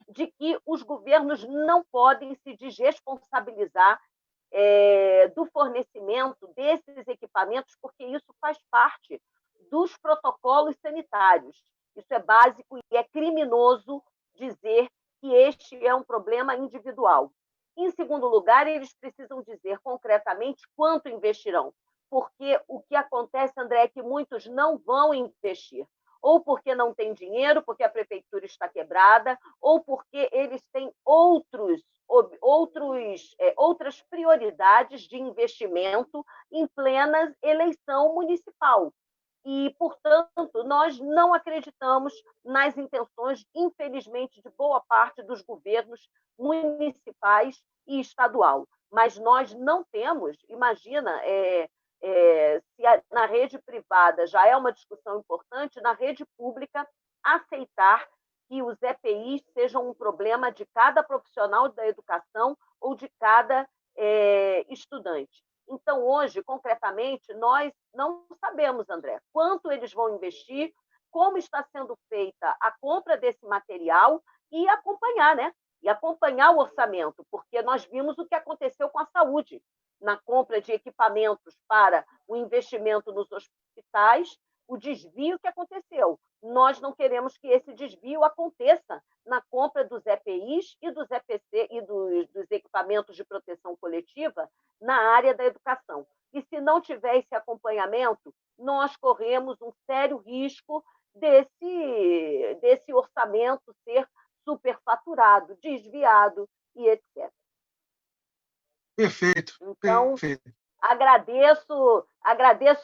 De que os governos não podem se desresponsabilizar do fornecimento desses equipamentos, porque isso faz parte dos protocolos sanitários. Isso é básico e é criminoso dizer que este é um problema individual. Em segundo lugar, eles precisam dizer concretamente quanto investirão, porque o que acontece, André, é que muitos não vão investir, ou porque não tem dinheiro, porque a prefeitura está quebrada, ou porque eles têm outras prioridades de investimento em plena eleição municipal. E, portanto, nós não acreditamos nas intenções, infelizmente, de boa parte dos governos municipais e estadual. Mas nós não temos, imagina, se na rede privada já é uma discussão importante, na rede pública aceitar que os EPIs sejam um problema de cada profissional da educação ou de cada estudante. Então, hoje, concretamente, nós não sabemos, André, quanto eles vão investir, como está sendo feita a compra desse material e acompanhar, né? E acompanhar o orçamento, porque nós vimos o que aconteceu com a saúde, na compra de equipamentos para o investimento nos hospitais, o desvio que aconteceu. Nós não queremos que esse desvio aconteça na compra dos EPIs e dos EPC e dos equipamentos de proteção coletiva na área da educação. E se não tiver esse acompanhamento, nós corremos um sério risco desse orçamento ser superfaturado, desviado e etc. Perfeito. Então, perfeito. agradeço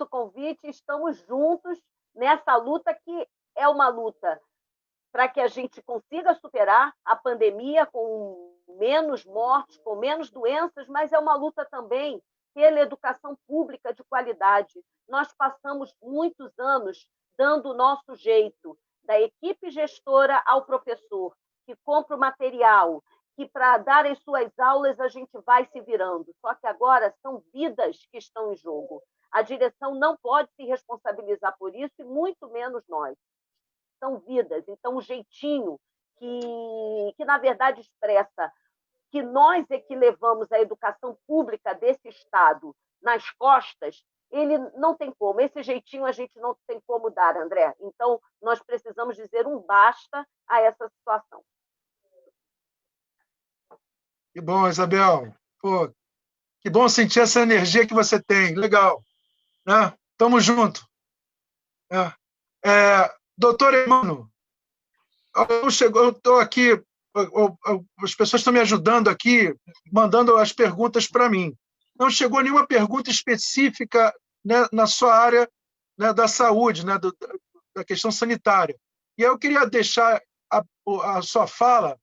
o convite, estamos juntos nessa luta que é uma luta para que a gente consiga superar a pandemia com menos mortes, com menos doenças, mas é uma luta também pela educação pública de qualidade. Nós passamos muitos anos dando o nosso jeito, da equipe gestora ao professor, que compra o material, que para dar as suas aulas a gente vai se virando. Só que agora são vidas que estão em jogo. A direção não pode se responsabilizar por isso, e muito menos nós. São vidas. Então, o jeitinho que na verdade, expressa que nós é que levamos a educação pública desse Estado nas costas, ele não tem como. Esse jeitinho a gente não tem como dar, André. Então, nós precisamos dizer um basta a essa situação. Que bom, Isabel. Pô, que bom sentir essa energia que você tem. Legal. Né? Tamo junto. Doutor Hermano, eu estou aqui, as pessoas estão me ajudando aqui, mandando as perguntas para mim. Não chegou nenhuma pergunta específica, né, na sua área, né, da saúde, né, da questão sanitária. E eu queria deixar a sua fala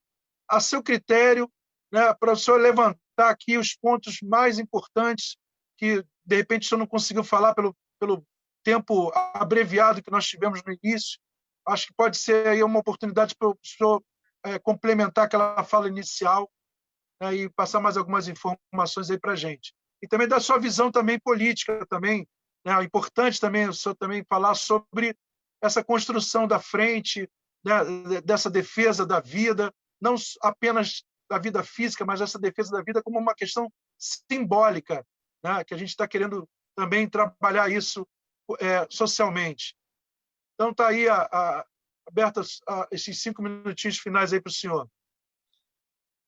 a seu critério, né, para o senhor levantar aqui os pontos mais importantes que, de repente, o senhor não conseguiu falar pelo tempo abreviado que nós tivemos no início. Acho que pode ser aí uma oportunidade para o senhor complementar aquela fala inicial, né, e passar mais algumas informações aí para a gente. E também da sua visão também política, também, né, é importante também o senhor também falar sobre essa construção da frente, né, dessa defesa da vida, não apenas da vida física, mas essa defesa da vida como uma questão simbólica, né, que a gente está querendo também trabalhar isso socialmente. Então, está aí abertos esses 5 minutinhos finais aí para o senhor.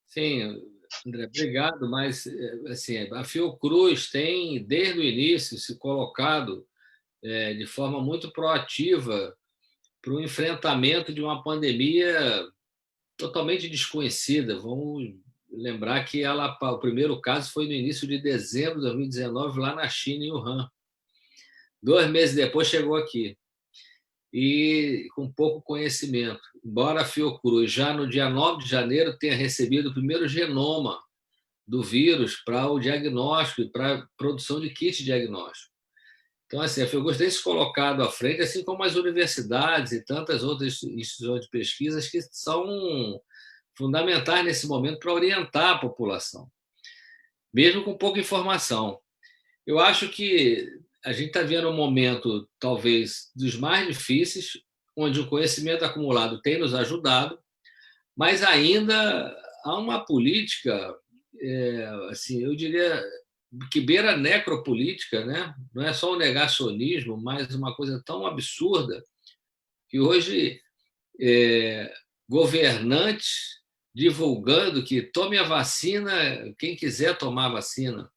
Sim, André, obrigado, mas assim, a Fiocruz tem, desde o início, se colocado de forma muito proativa para o enfrentamento de uma pandemia totalmente desconhecida. Vamos lembrar que o primeiro caso foi no início de dezembro de 2019, lá na China, em Wuhan. 2 meses depois chegou aqui. E com pouco conhecimento. Embora a Fiocruz, já no dia 9 de janeiro, tenha recebido o primeiro genoma do vírus para o diagnóstico e para a produção de kit de diagnóstico. Então, assim, a Fiocruz tem se colocado à frente, assim como as universidades e tantas outras instituições de pesquisas que são fundamentais nesse momento para orientar a população, mesmo com pouca informação. Eu acho que a gente está vendo um momento, talvez, dos mais difíceis, onde o conhecimento acumulado tem nos ajudado, mas ainda há uma política, assim, eu diria, que beira a necropolítica, né? Não é só o negacionismo, mas uma coisa tão absurda que hoje governantes divulgando que tome a vacina quem quiser tomar a vacina.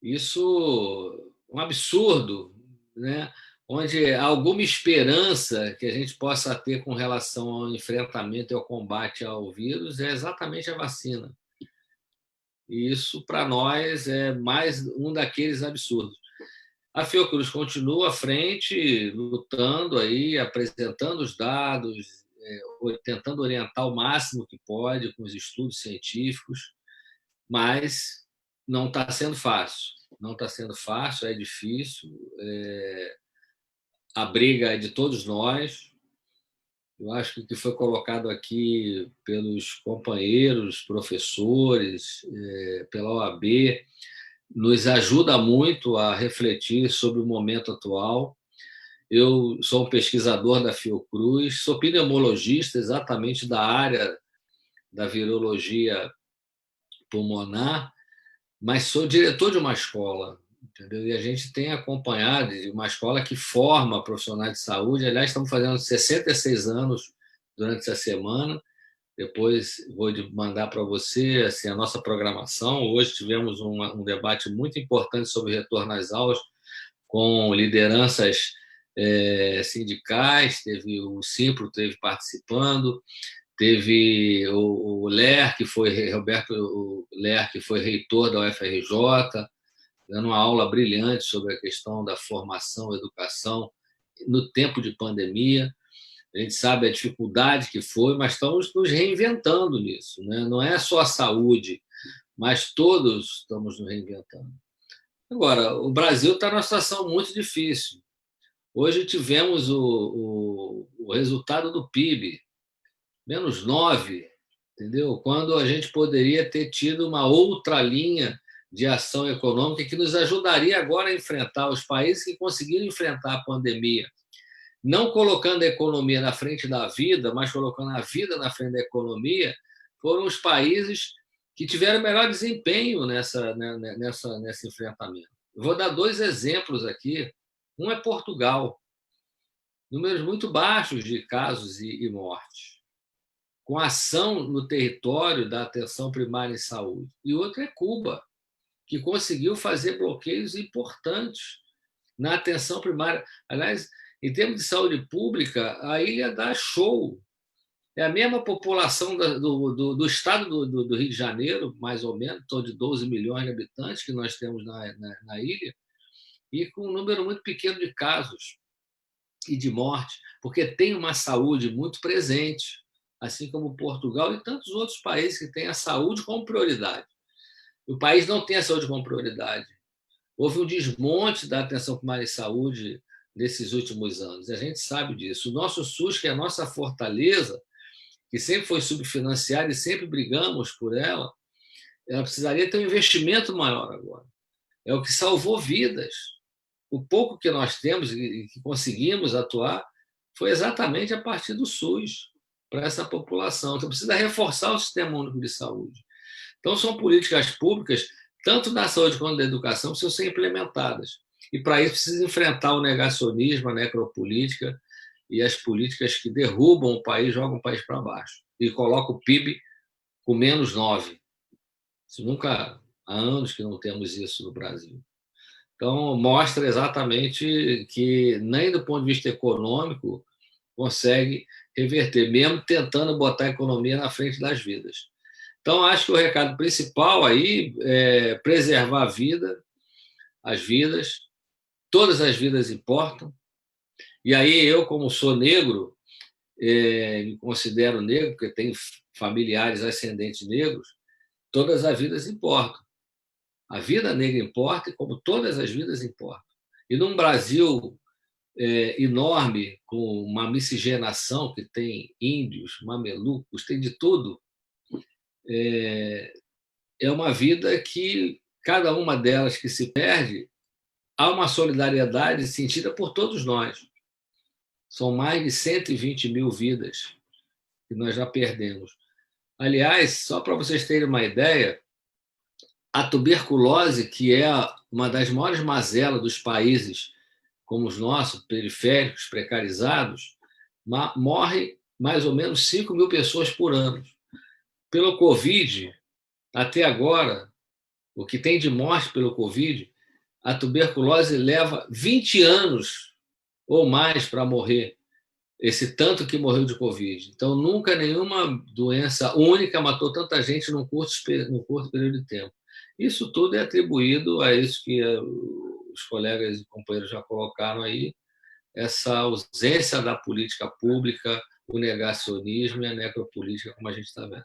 Isso é um absurdo, né? Onde há alguma esperança que a gente possa ter com relação ao enfrentamento e ao combate ao vírus é exatamente a vacina. E isso, para nós, é mais um daqueles absurdos. A Fiocruz continua à frente, lutando aí, apresentando os dados, tentando orientar o máximo que pode com os estudos científicos, mas não está sendo fácil. Não está sendo fácil, é difícil. A briga é de todos nós. Eu acho que o que foi colocado aqui pelos companheiros, professores, pela OAB, nos ajuda muito a refletir sobre o momento atual. Eu sou um pesquisador da Fiocruz, sou pneumologista exatamente da área da virologia pulmonar, mas sou diretor de uma escola, entendeu? E a gente tem acompanhado de uma escola que forma profissionais de saúde. Aliás, estamos fazendo 66 anos durante essa semana. Depois vou mandar para você assim, a nossa programação. Hoje tivemos um debate muito importante sobre retorno às aulas com lideranças sindicais. Teve o Simpro teve participando, teve o Ler, que foi Roberto Ler, que foi reitor da UFRJ, dando uma aula brilhante sobre a questão da formação e educação no tempo de pandemia. A gente sabe a dificuldade que foi, mas estamos nos reinventando nisso, né? Não é só a saúde, mas todos estamos nos reinventando. Agora, o Brasil está numa situação muito difícil. Hoje tivemos o resultado do PIB, -9, entendeu? Quando a gente poderia ter tido uma outra linha de ação econômica que nos ajudaria agora a enfrentar os países que conseguiram enfrentar a pandemia, não colocando a economia na frente da vida, mas colocando a vida na frente da economia, foram os países que tiveram melhor desempenho nesse enfrentamento. Eu vou dar 2 exemplos aqui. Um é Portugal, números muito baixos de casos e mortes, com ação no território da atenção primária em saúde. E outro é Cuba, que conseguiu fazer bloqueios importantes na atenção primária. Aliás, em termos de saúde pública, a ilha dá show. É a mesma população do estado do Rio de Janeiro, mais ou menos, em torno de 12 milhões de habitantes que nós temos na ilha, e com um número muito pequeno de casos e de morte, porque tem uma saúde muito presente, assim como Portugal e tantos outros países que têm a saúde como prioridade. O país não tem a saúde como prioridade. Houve um desmonte da atenção primária em saúde nesses últimos anos. A gente sabe disso. O nosso SUS, que é a nossa fortaleza, que sempre foi subfinanciada e sempre brigamos por ela precisaria ter um investimento maior agora. É o que salvou vidas. O pouco que nós temos e que conseguimos atuar foi exatamente a partir do SUS para essa população. Então, precisa reforçar o Sistema Único de Saúde. Então, são políticas públicas, tanto na saúde quanto na educação, que precisam ser implementadas. E, para isso, precisa enfrentar o negacionismo, a necropolítica e as políticas que derrubam o país, jogam o país para baixo. E colocam o PIB com -9. Isso nunca há anos que não temos isso no Brasil. Então, mostra exatamente que, nem do ponto de vista econômico, consegue reverter, mesmo tentando botar a economia na frente das vidas. Então, acho que o recado principal aí é preservar a vida, as vidas, todas as vidas importam. E aí eu, como sou negro, me considero negro, porque tenho familiares ascendentes negros, todas as vidas importam. A vida negra importa, como todas as vidas importam. E num Brasil enorme, com uma miscigenação que tem índios, mamelucos, tem de tudo, é uma vida que, cada uma delas que se perde, há uma solidariedade sentida por todos nós. São mais de 120 mil vidas que nós já perdemos. Aliás, só para vocês terem uma ideia, a tuberculose, que é uma das maiores mazelas dos países como os nossos, periféricos, precarizados, morre mais ou menos 5 mil pessoas por ano. Pelo Covid, até agora, o que tem de morte pelo Covid, a tuberculose leva 20 anos ou mais para morrer, esse tanto que morreu de Covid. Então, nunca nenhuma doença única matou tanta gente num curto período de tempo. Isso tudo é atribuído a isso que os colegas e companheiros já colocaram aí, essa ausência da política pública, o negacionismo e a necropolítica, como a gente está vendo.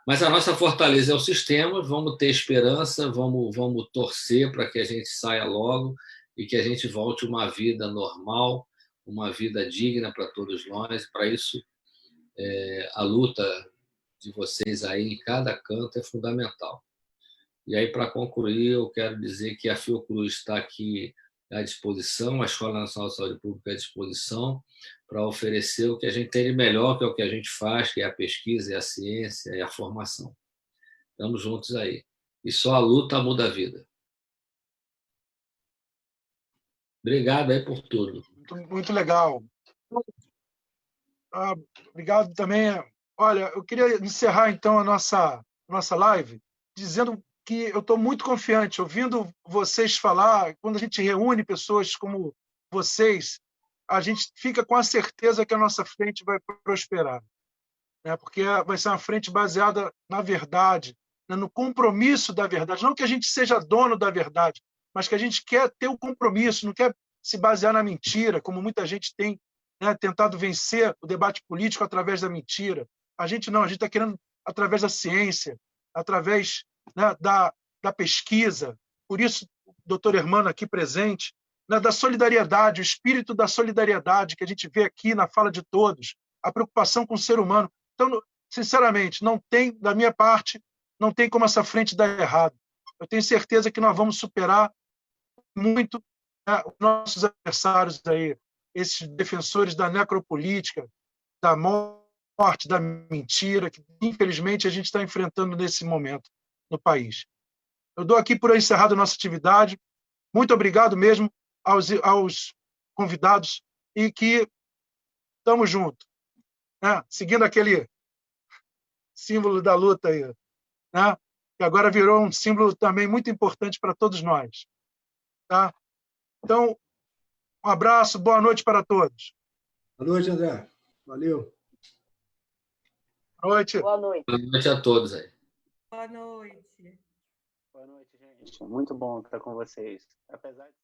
Mas a nossa fortaleza é o sistema, vamos ter esperança, vamos torcer para que a gente saia logo e que a gente volte uma vida normal, uma vida digna para todos nós. Para isso, a luta de vocês aí em cada canto é fundamental. E aí, para concluir, eu quero dizer que a Fiocruz está aqui à disposição, a Escola Nacional de Saúde Pública à disposição, para oferecer o que a gente tem de melhor, que é o que a gente faz, que é a pesquisa, é a ciência, é a formação. Estamos juntos aí. E só a luta muda a vida. Obrigado aí por tudo. Muito legal. Obrigado também. Olha, eu queria encerrar, então, a nossa live dizendo que eu estou muito confiante, ouvindo vocês falar, quando a gente reúne pessoas como vocês, a gente fica com a certeza que a nossa frente vai prosperar, né? Porque vai ser uma frente baseada na verdade, né? No compromisso da verdade. Não que a gente seja dono da verdade, mas que a gente quer ter o compromisso, não quer se basear na mentira, como muita gente tem, né, tentado vencer o debate político através da mentira. A gente não, a gente está querendo através da ciência, através, né, da pesquisa. Por isso, o doutor Hermano aqui presente, né, da solidariedade, o espírito da solidariedade que a gente vê aqui na fala de todos, a preocupação com o ser humano. Então, sinceramente, não tem, da minha parte, não tem como essa frente dar errado. Eu tenho certeza que nós vamos superar muito, né, os nossos adversários aí, esses defensores da necropolítica, da morte, da mentira, que infelizmente a gente está enfrentando nesse momento no país. Eu dou aqui por encerrado a nossa atividade. Muito obrigado mesmo aos convidados e que estamos juntos, né? Seguindo aquele símbolo da luta aí, né? Que agora virou um símbolo também muito importante para todos nós. Tá? Então, um abraço, boa noite para todos. Boa noite, André. Valeu. Boa noite. Boa noite. Boa noite a todos aí. Boa noite. Boa noite, gente. Muito bom estar com vocês. Apesar de